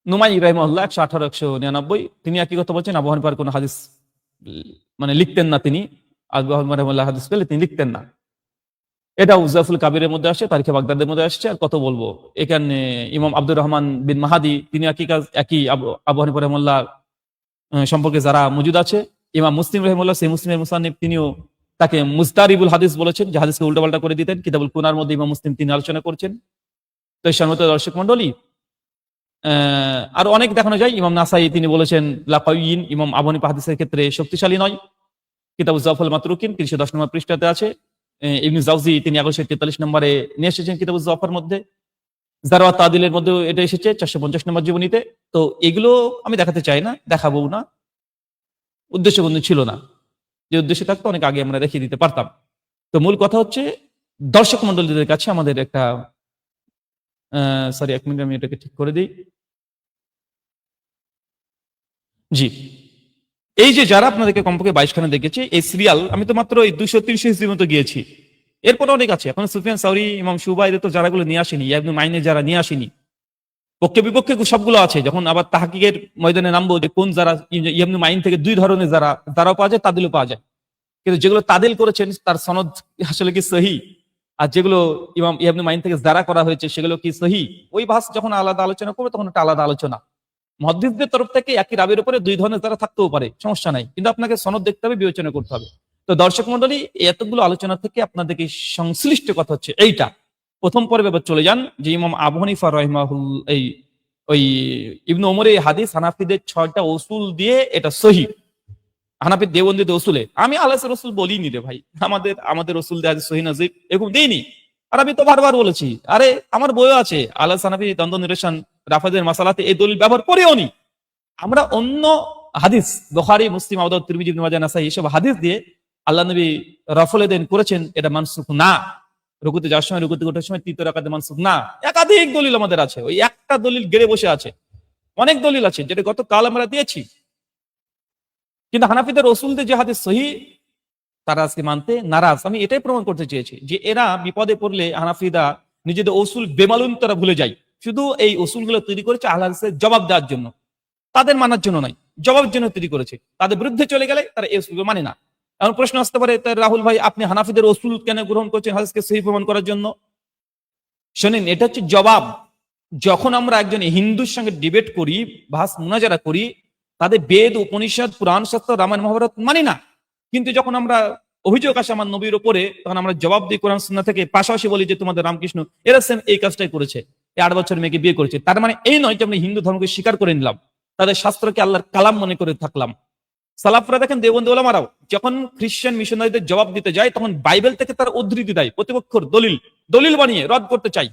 নুমাই রাহিমাহুল্লাহ 118, 199, তিনি একই কথা বলছেন। আবু হানিফার কোন হাদিস মানে লিখতেন না তিনি, আবু হানিফা রাহিমাহুল্লাহ হাদিস পেলে তিনি লিখতেন না। এটাও জাফুল কাবিরের মধ্যে আসে, তারিখে বাগদাদের মধ্যে আসছে। আর কত বলবো, এখানে ইমাম আব্দুর রহমান বিন মাহাদি তিনি একই আবু হানিফা রাহিমাহুল্লাহ সম্পর্কে যারা মজুদ আছে। ইমাম মুসলিম রাহিমাহুল্লাহ সেই মুসলিমের মুসান্নিফ, তিনিও তাকে মুস্তারিবুল হাদিস বলেছেন, যে হাদিসকে উল্টাপাল্টা করে দিতেন। কিতাবুল কুনার মধ্যে ইমাম মুসলিম তিনি আলোচনা করছেন। তো সম্মানিত দর্শক মন্ডলী, আর অনেক দেখানো যায়। ইমাম নাসাই তিনি বলেছেন লাকাউইন, ইমাম আবু হানিফা হাদিসের ক্ষেত্রে শক্তিশালী নয়। কিতাবুজ যাফুল মাতরুকিন 310 নম্বর পৃষ্ঠাতে আছে। ইবনে জাওজি তিনি 1143 নম্বরে নিয়ে এসেছেন কিতাবুজ যাফার মধ্যে। জারওয়াত তাদিলের মধ্যে এটা এসেছে 450 নম্বর জীবনীতে। তো এগুলো আমি দেখাতে চাই না, দেখাবো না, উদ্দেশ্য বন্ধু ছিল না। যে উদ্দেশ্য থাকতো অনেক আগে আমরা দেখিয়ে দিতে পারতাম। তো মূল কথা হচ্ছে দর্শক মন্ডলীদের কাছে আমাদের একটা সরি 1 মিনিট, আমি এটাকে ঠিক করে দিই। জি, এই যে যারা আপনাদেরকে কমপক্ষে 22 খানে দেখেছে এই সিরিয়াল, আমি তো মাত্র এই 230 হিজরির মতো গিয়েছি। এরপরে অনেক আছে, এখন সুফিয়ান সাউরি, ইমাম শুবা, এদের তো যারাগুলো নিয়ে আসেনি, ইবনে মাইনে যারা নিয়ে আসেনি, পক্ষে বিপক্ষে সবগুলো আছে। যখন আবার তাহকিকের ময়দানে নামবো যে কোন যারা ইবনে মাইন থেকে দুই ধরনের যারাও পাওয়া যায়, তাদিলও পাওয়া যায়। কিন্তু যেগুলো তাদিল করেছেন তার সনদ আসলে কি সহি, আর যেগুলো ইমাম ইবনে মাইন থেকে যারা করা হয়েছে সেগুলো কি সহি, ওই ভাস যখন আলাদা আলোচনা করবো তখন একটা আলাদা আলোচনা। মুহাদ্দিসদের তরফ থেকে একই রাবির উপরে দুই ধরনের যারা থাকতেও পারে, সমস্যা নাই, কিন্তু আপনাকে সনদ দেখতে হবে, বিবেচনা করতে হবে। তো দর্শক মন্ডলী, এতগুলো আলোচনা থেকে আপনাদেরকে সংশ্লিষ্ট কথা হচ্ছে এইটা। প্রথম পর্বে এবার চলে যান যে ইমাম আবু হানিফা রাহিমাহুল্লাহ ওই ইবনে ওমরের হাদিস হানাফিদের 6টা উসুল দিয়ে এটা সহি, হানাফির দেওবন্দিতে উসুলে। আমি আল্লাহর রাসূল বলিনি রে ভাই, আমাদের রাসূল দিয়ে হাদিস সহি নাজির এরকম দেইনি। আর আমি তো বারবার বলেছি, আরে আমার বইও আছে আল্লাহ হানাফি দ্বন্দ্ব নিরসন রাফাদের মাসালাতে এই দলিল ব্যবহার করেও নি। আমরা অন্য হাদিস বুখারী, মুসলিম, আবু দাউদ, তিরমিজি, ইবনে মাজাহ, নাসাই এসব হাদিস দিয়ে আল্লাহ নবী রাফলে দেন করেছেন, এটা মানসুখ না। রুকুতে যাওয়ার সময়, রুকুতে ওঠার সময় তৃতীয় রাকাতে মানসুখ না। একাধিক দলিল আমাদের আছে, ওই একটা দলিল গেড়ে বসে আছে। অনেক দলিল আছে যেটা গতকাল আমরা দিয়েছি। কিন্তু হানাফিদের রসুলদের যে হাদিস সহি তারা আজকে মানতে নারাজ। আমি এটাই প্রমাণ করতে চেয়েছি যে এরা বিপদে পড়লে হানাফিদা নিজেদের অসুল বেমালুম তারা ভুলে যায়, শুধু এই অসুলগুলো তৈরি করেছে আল্লাহ হাদিসের জবাব দেওয়ার জন্য, তাদের মানার জন্য নয়, জবাবের জন্য তৈরি করেছে। তাদের বিরুদ্ধে চলে গেলে তারা এই অসুলগুলো মানে না। এমন প্রশ্ন আসতে পারে, রাহুল ভাই আপনি হানাফিদের অসুল কেন গ্রহণ করছেন হাদিসকে সহি প্রমাণ করার জন্য? শোনেন, এটা হচ্ছে জবাব। যখন আমরা একজন হিন্দুর সঙ্গে ডিবেট করি, ভাস মুনাজারা করি, তাদের বেদ উপনিষদ পুরাণ শাস্ত্র রামায়ণ মহাভারত মানি না, কিন্তু যখন আমরা অভিযোগ আসে আমার নবীর উপরে, তখন আমরা জবাব দিই কোরআন সুন্নাহ থেকে, পাশাপাশি বলি যে তোমাদের রামকৃষ্ণ এরা সেম এই কাজটাই করেছে, এই 8 বছর মেয়েকে বিয়ে করেছে। তার মানে এই নয় যে আমরা হিন্দু ধর্মকে স্বীকার করে নিলাম, তাদের শাস্ত্রকে আল্লাহর কালাম মনে করে থাকলাম। সালাফরা দেখেন, দেওবন্দি ওলামারাও যখন খ্রিস্টান মিশনারিদের জবাব দিতে যায়, তখন বাইবেল থেকে তারা উদ্ধৃতি দেয়, প্রতিপক্ষর দলিল দলিল বানিয়ে রদ করতে চাই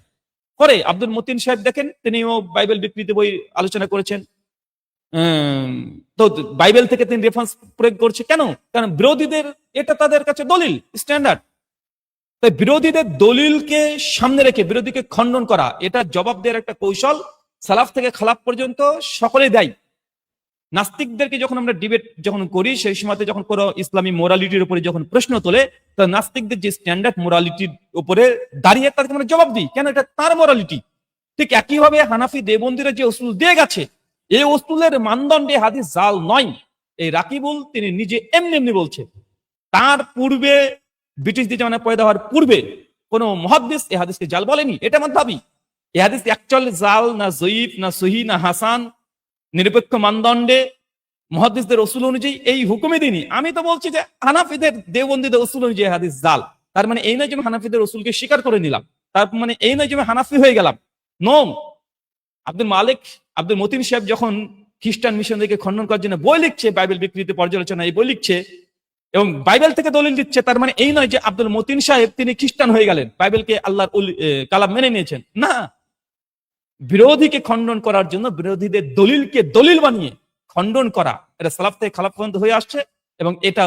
করে। আব্দুল মতিন সাহেব দেখেন, তিনিও বাইবেল বিকৃতি বই আলোচনা করেছেন। তো বাইবেল থেকে তিনি রেফারেন্স প্রয়োগ করছে কেন? কারণ বিরোধীদের এটা তাদের কাছে দলিল স্ট্যান্ডার্ড। তাই বিরোধীদের দলিলকে সামনে রেখে বিরোধীকে খণ্ডন করা, এটা জবাব দেওয়ার একটা কৌশল। সালাফ থেকে খালাফ পর্যন্ত সকলে দেয়। নাস্তিকদেরকে যখন আমরা ডিবেট যখন করি, সেই সময়তে যখন কোনো ইসলামী মোরালিটির উপরে যখন প্রশ্ন তোলে, তো নাস্তিকদের যে স্ট্যান্ডার্ড মোরালিটির উপরে দাঁড়িয়ে তাদেরকে আমরা জবাব দিই, কেন এটা তার মোরালিটি। ঠিক একইভাবে হানাফি দেবন্দিরা যে উসুল দিয়ে গেছে, এই উসুলের মানদণ্ডে হাদিস জাল নয়। এই রাকিবুল তিনি নিজে এমনি এমনি বলছে, তার পূর্বে ব্রিটিশদের জামানায় পয়দা হওয়ার পূর্বে কোন মুহাদ্দিস এই হাদিসকে জাল বলেনি। এটা আমার দাবি। এই হাদিস অ্যাকচুয়ালি জাল না জয়ীফ না সহি না হাসান, নিরপেক্ষ মানদণ্ডে মুহাদ্দিসদের উসুল অনুযায়ী এই হুকুমে দিনই। আমি তো বলছি যে হানাফিদের দেওবন্দীদের উসুল অনুযায়ী হাদিস জাল। তার মানে এই নয় যে আমি হানাফিদের উসুলকে স্বীকার করে নিলাম, তার মানে এই নয় যে আমি হানাফি হয়ে গেলাম। নো, আব্দুল মতিন সাহেব যখন খ্রিস্টান মিশনদেরকে খণ্ডন করার জন্য বই লিখছে, বাইবেল বিকৃতি পর্যালোচনা এই বই লিখছে এবং বাইবেল থেকে দলিল দিচ্ছে, তার মানে এই নয় যে আব্দুল মতিন সাহেব তিনি খ্রিস্টান হয়ে গেলেন, বাইবেলকে আল্লাহর কালাম মেনে নিয়েছেন। না, বিরোধীকে খণ্ডন করার জন্য বিরোধীদের দলিলকে দলিল বানিয়ে খণ্ডন করা, এটা সালাফ থেকে খালাফ পর্যন্ত হয়ে আসছে এবং এটা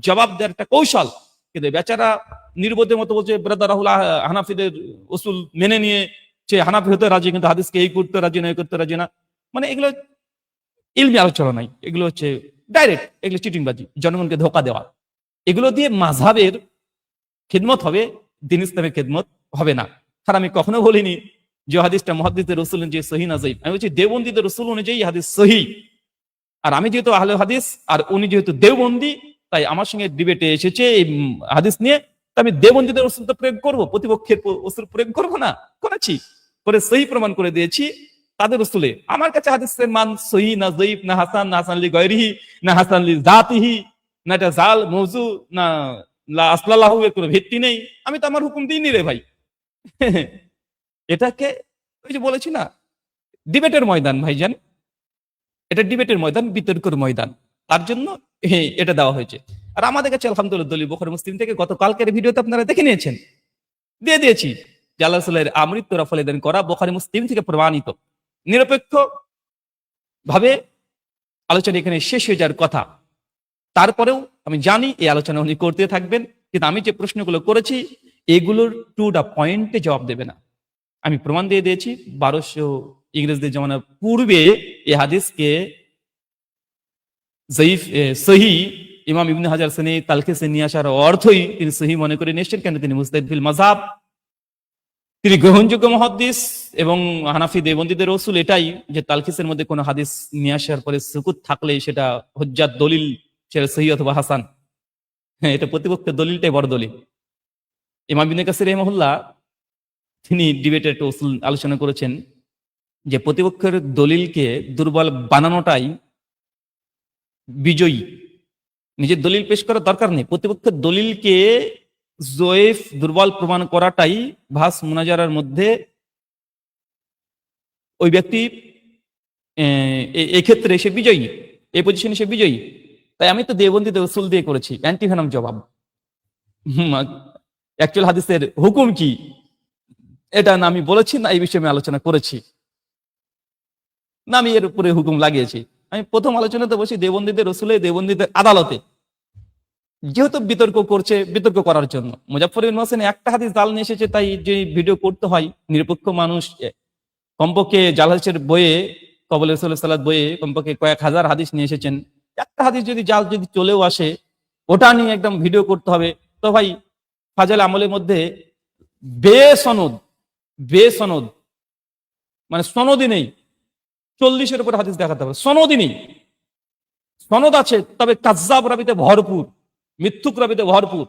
জবাব দেওয়ার একটা কৌশল। কিন্তু বেচারা নির্বোধের মতো বলছে ব্রাদার রাহুল হানাফিদের উসুল মেনে নিয়ে সে হানাফি হতে রাজি, কিন্তু হাদিসকে এই করতে রাজি না, এই করতে রাজি না। মানে এগুলো ইলমি আলোচনা নাই, এগুলো হচ্ছে ডাইরেক্ট, এগুলো চিটিংবাজি, জনগণকে ধোকা দেওয়া। এগুলো দিয়ে মাযহাবের খিদমত হবে, দ্বীন ইসলামের খিদমত হবে না। আর আমি কখনো বলিনি যে হাদিসটা মুহাদ্দিসদের রাসূল অনুযায়ী সহিহ না যায়ীফ। আমি বলছি দেওবন্দীদের রাসূল অনুযায়ী হাদিস সহিহ। আর আমি যেহেতু আহলে হাদিস আর উনি যেহেতু দেওবন্দি, তাই আমার সঙ্গে ডিবেটে এসেছে এই হাদিস নিয়ে, আমি দেওবন্দীদের রাসূল তো প্রয়োগ করবো, প্রতিপক্ষের রাসূল প্রয়োগ করবো না? করেছি, করে সহিহ প্রমাণ করে দিয়েছি তাদের রাসূলে। আমার কাছে হাদিসের মান সহিহ না যায়ীফ না হাসান না হাসান লি গায়রিহি না হাসান লি যাতিহি না এটা জাল মওযু না লা আসলাল্লাহু এর কোনো ভিত্তি নেই। আমি তো আমার হুকুম দিইনি রে ভাই। এটাকে ওই যে বলেছি না, ডিবেটের ময়দান ভাইজান, এটা ডিবেটের ময়দান, বিতর্কের ময়দান, তার জন্য এটা দেওয়া হয়েছে। আর আমাদের কাছে আলহামদুলিল্লাহ দলিল বুখারী মুসলিম থেকে গতকালকের ভিডিওতে আপনারা দেখে নিয়েছেন, দিয়ে দিয়েছি যে আল্লাহ রাসূলের আমৃত্যু রাফলেদান করা বুখারী মুসলিম থেকে প্রমাণিত। নিরপেক্ষ ভাবে আলোচনা এখানে শেষ হয়ে যাওয়ার কথা। তারপরেও আমি জানি এই আলোচনা উনি করতে থাকবেন, কিন্তু আমি যে প্রশ্নগুলো করেছি এগুলোর টু দা পয়েন্টে জবাব দেবে না। আমি প্রমাণ দিয়ে দিয়েছি 1200 ইংরেজদের জমানার পূর্বে এই হাদিসকে যায়ীফ সহিহ ইমাম ইবনে হাজার সনে তালখিসে নিয়ে আসার অর্থই তিনি সহিহ মনে করে নিয়েছেন। কেন? তিনি মুজতাহিদ ফিল মাযহাব, তিনি গ্রহণযোগ্য মুহাদ্দিস এবং হানাফি দেওবন্দীদের উসুল এটাই যে তালখিসের মধ্যে কোনো হাদিস নিয়ে আসার পরে সুকুত থাকলে সেটা হুজ্জাত দলিল, সেটা সহিহ অথবা হাসান। হ্যাঁ, এটা প্রতিপক্ষের দলিলটাই বড় দলিল। ইমাম ইবনে কাসির রাহিমাহুল্লাহ তিনি ডিবেটে একটা উসুল আলোচনা করেছেন যে প্রতিপক্ষের দলিলকে দুর্বল বানানোটাই বিজয়ী। নিজের দলিল পেশ করার দরকার নেই, প্রতিপক্ষের দলিলকে জয়ীফ দুর্বল প্রমাণ করাটাই ভাস মুনাজারার মধ্যে ওই ব্যক্তি এক্ষেত্রে সে বিজয়ী, এই পজিশনে সে বিজয়ী। তাই আমি তো দেওবন্দীদের উসুল দিয়ে করেছি অ্যান্টিভেনম জবাব। অ্যাকচুয়াল হাদিসের হুকুম কি এটা না আমি বলেছি, না এই বিষয়ে আমি আলোচনা করেছি, না আমি এর উপরে হুকুম লাগিয়েছি। আমি প্রথম আলোচনাতে বসি দেওবন্দীদের রসুলে, দেওবন্দীদের আদালতে, যেহেতু বিতর্ক করছে বিতর্ক করার জন্য। মুজাফফর বিন মোহসেন একটা হাদিস জাল নিয়ে এসেছে, তাই যে ভিডিও করতে হয়। নিরপেক্ষ মানুষ কমপক্ষে জাল হাদিসের বইয়ে, কবলে রাসূল সাল্লাল্লাহু আলাইহি বইয়ে কমপক্ষে কয়েক হাজার হাদিস নিয়ে এসেছেন, একটা একটা হাদিস যদি জাল যদি চলেও আসে, ওটা নিয়ে একদম ভিডিও করতে হবে। তো ভাই ফাজাল আমলের মধ্যে বেসনদ বেসনদ মানে সনদই নেই, 40-এর উপর হাদিস দেখাতে হবে, সনদই নেই। সনদ আছে তবে কাজ্জাব রাবিতে ভরপুর, মিথ্যুক রাবিতে ভরপুর,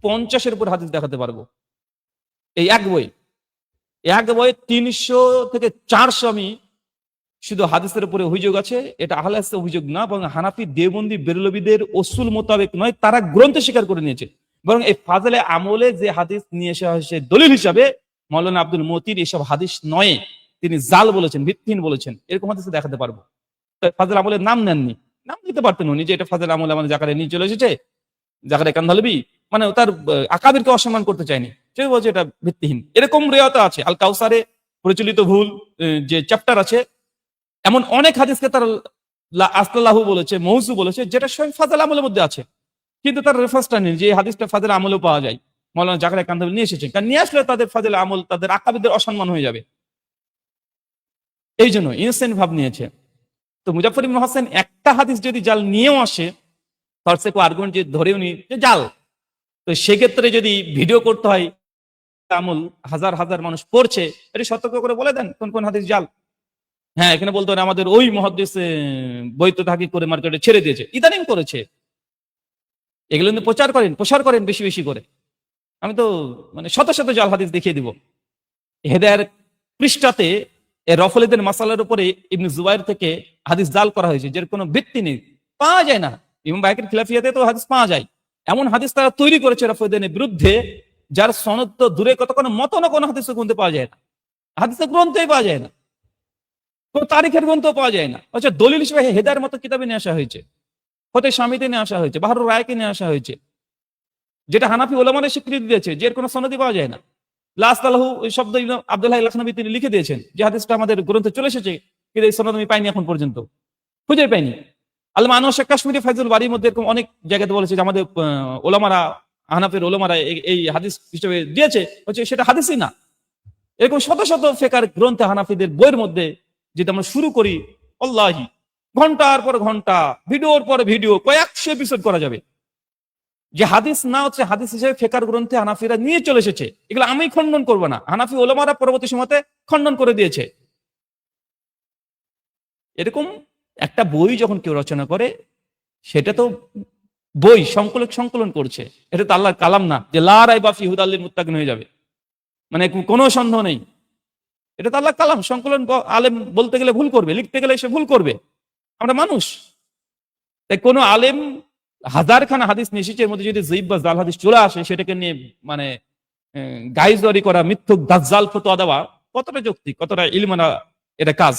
50-এর উপর হাদিস দেখাতে পারবো। এই এক বই 300 থেকে 400 আমি শুধু হাদিসের উপরে অভিযোগ আছে। এটা আহলে হাদিসের অভিযোগ না, বরং হানাফি, দেওবন্দি, বেরলভীদের উসুল মোতাবেক নয়, তারা গ্রন্থে স্বীকার করে নিয়েছে। বরং এই ফাজলে আমলে যে হাদিস নিয়ে আসা হয়েছে দলিল হিসাবে, মাওলানা আব্দুল মতির এসব হাদিস নয়, তিনি জাল বলেছেন, ভিত্তিহীন বলেছেন, এরকম হাদিস দেখাতে পারবো। ফাজল আমলের নাম নেননি, নাম দিতে পারতেন উনি যে এটা ফাজল আমলে আমাদের জাকারে নিয়ে চলে এসেছে, জাকারে কান্দালবি, মানে তার আকাবিরকে অসম্মান করতে চায়নি, সে বলছে এটা ভিত্তিহীন। এরকম রেওয়াত আছে আল কাউসারে প্রচলিত ভুল যে চ্যাপ্টার আছে, এমন অনেক হাদিসকে তার আসলাহু বলেছে, মৌজু বলেছে, যেটা স্বয়ং ফাজল আমলের মধ্যে আছে, কিন্তু তার রেফারেন্সটা নেই যে এই হাদিসটা ফাজল আমলেও পাওয়া যায়। মাওলানা জাকারিয়া কান্দালবি নিয়ে এসেছেন, কারণ নিয়ে আসলে তাদের ফাজল আমল, তাদের আকাবিদের অসম্মান হয়ে যাবে। এই জন্য ইনসেন্ট ভাব নিয়েছে। তো মুজাফফর ইবনে হোসেন একটা হাদিস যদি জাল নিয়েও আসে, তার সে আর্গুমেন্ট যে ধরেও নি যে জাল, তো সেক্ষেত্রে যদি ভিডিও করতে হয়, আমল হাজার হাজার মানুষ পড়ছে, এটা সতর্ক করে বলে দেন কোন কোন হাদিস জাল। হ্যাঁ, এখানে বলতে পারে আমাদের ওই মুহাদ্দিস বই তো তাহকিক করে মার্কেটে ছেড়ে দিয়েছে, ইদানিং করেছে, এগুলো কিন্তু প্রসার করেন বেশি বেশি করে। আমি তো মানে শত শত জাল হাদিস দেখিয়ে দিব। হেদায়ের পৃষ্ঠাতে রফলিদের মাসালার উপরে ইবনে জুবাইর থেকে হাদিস জাল করা হয়েছে, যার কোনো ভিত্তি নেই, পাওয়া যায় না। ইমাম বাইকের খিলাফিয়াতে তো হাদিস পাওয়া যায়, এমন হাদিস তারা তৈরি করেছে রফলিদের বিরুদ্ধে, যার সনদ তো দূরে কত কোনো মত না কোনো হাদিসের গ্রন্থে পাওয়া যায় না, হাদিসের গ্রন্থেই পাওয়া যায় না, কোন তারিখের গ্রন্থ পাওয়া যায় না। আচ্ছা, দলিল হিসেবে হেদায়ের মতো কিতাবে নিয়ে আসা হয়েছে, হতে স্বামীতে নিয়ে আসা হয়েছে, বাহারুর রায়কে নিয়ে আসা হয়েছে, যেটা হানাফি ওলামারা স্বীকৃতি দিয়েছে, যে এর কোনো সনদই পাওয়া যায় না। লাস্তালাহু এই শব্দ আব্দুল্লাহ লাখনবী তিনি লিখে দিয়েছেন যে হাদিসটা আমাদের গ্রন্থে চলে এসেছে, কিন্তু এই সনদ আমি পাইনি, এখন পর্যন্ত খুঁজে পাইনি। আল্লামা আনোয়ার শেখ কাশ্মীরি ফাইজুল বাড়ির মধ্যে এরকম অনেক জায়গাতে বলেছে যে আমাদের ওলামারা, হানাফির ওলামারা এই হাদিস হিসেবে দিয়েছে, হচ্ছে সেটা হাদিসই না। এরকম শত শত ফেকার গ্রন্থে হানাফিদের বইয়ের মধ্যে যদি আমরা শুরু করি, আল্লাহি ঘন্টার পর ঘন্টা, ভিডিওর পর ভিডিও, কয়েকশো এপিসোড করা যাবে। যে হাদিস না হচ্ছে হাদিস হিসেবে ফেকার গ্রন্থে হানাফিরা নিয়ে চলে এসেছে, এগুলো আমি খণ্ডন করবো না, হানাফি ওলামারা পরবর্তী সময়তে খণ্ডন করে দিয়েছে। এরকম একটা বই যখন কেউ রচনা করে, সেটা তো বই সংকলন করছে, এটা তো আল্লাহর কালাম না যে লা রাইবা ফি হুদাল মুত্তাকিন হয়ে যাবে, মানে কোনো সন্দেহ নেই। এটা তো আল্লাহর কালাম, সংকলন আলেম বলতে গেলে ভুল করবে, লিখতে গেলে সে ভুল করবে, আমরা মানুষ। তাই কোনো আলেম হাজারখানা হাদিস নিয়ে এসেছে, এর মধ্যে যদি যঈফ বা জাল হাদিস চলে আসে, সেটাকে নিয়ে মানে গাইজওয়ারি করা, মিথ্যুক দাজ্জাল ফতোয়া দেওয়া, কতটা যৌক্তিক, কতটা ইলমানা এটা কাজ।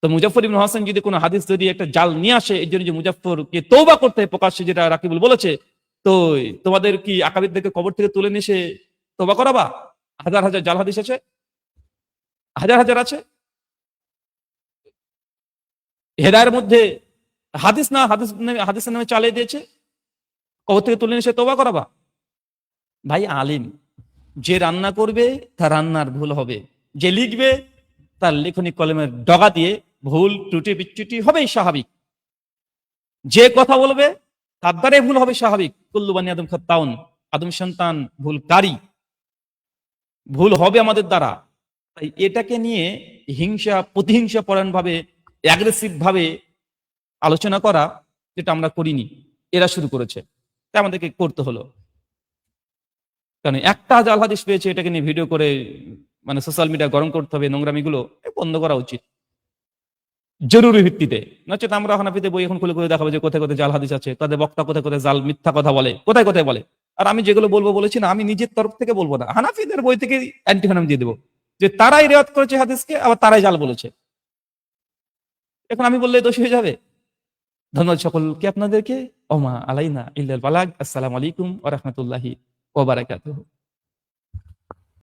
তো মুজাফফর ইবনে হোসেন যদি কোনো হাদিস যদি একটা জাল নিয়ে আসে, এই জন্য যে মুজাফফরকে তওবা করতে হয় প্রকাশ্যে, যেটা রাকিবুল বলেছে, তো তোমাদের কি আকাবিরদেরকে কবর থেকে তুলে নিয়ে এসে তওবা করাবা? হাজার হাজার জাল হাদিস আছে, হাজার হাজার আছে। হেদায়ের মধ্যে হাদিসের নামে চালিয়ে দিয়েছে, কবর থেকে তুলে নিয়ে এসে তওবা করাবা? ভাই আলিম যে রান্না করবে তার রান্নার ভুল হবে, যে লিখবে তার লেখনী কলমের ডগা দিয়ে ভুল ত্রুটি বিচ্যুতি হবেই স্বাভাবিক, যে কথা বলবে তার দ্বারাই ভুল হবে স্বাভাবিক। কুল্লু বানি আদম খাত্তাউন, আদম সন্তান ভুলকারী, ভুল হবে আমাদের দ্বারা। তাই এটাকে নিয়ে হিংসা, প্রতিহিংসা পরায়ণ ভাবে, অ্যাগ্রেসিভ ভাবে আলোচনা করা, যেটা আমরা করিনি, এরা শুরু করেছে, তাই আমাদেরকে করতে হলো। কারণ একটা জাল হাদিস পেয়েছে, এটাকে নিয়ে ভিডিও করে মানে সোশ্যাল মিডিয়া গরম করতে হবে, নোংরামিগুলো বন্ধ করা উচিত জরুরি ভিত্তিতে। নচেত আমরা হানাফিতে বই এখন খুলে খুলে দেখাবো যে কোথায় কোথায় জাল হাদিস আছে, তাদের বক্তা কোথায় কোথায় জাল মিথ্যা কথা বলে, কোথায় কোথায় বলে। আর আমি যেগুলো বলবো বলেছি না, আমি নিজের তরফ থেকে বলবো না, হানাফিদের বই থেকে অ্যান্টিফোনাম দিয়ে দেবো যে তারাই রেওয়াত করেছে হাদিসকে, আবার তারাই জাল বলেছে। এখন আমি বললে দোষী হয়ে যাবে। ধন্যবাদ সকলকে, আপনাদেরকে। ওমা আলাইনা ইল্লাল বালাগ। আসসালামু আলাইকুম ওয়া রাহমাতুল্লাহি ওয়া বারাকাতুহু।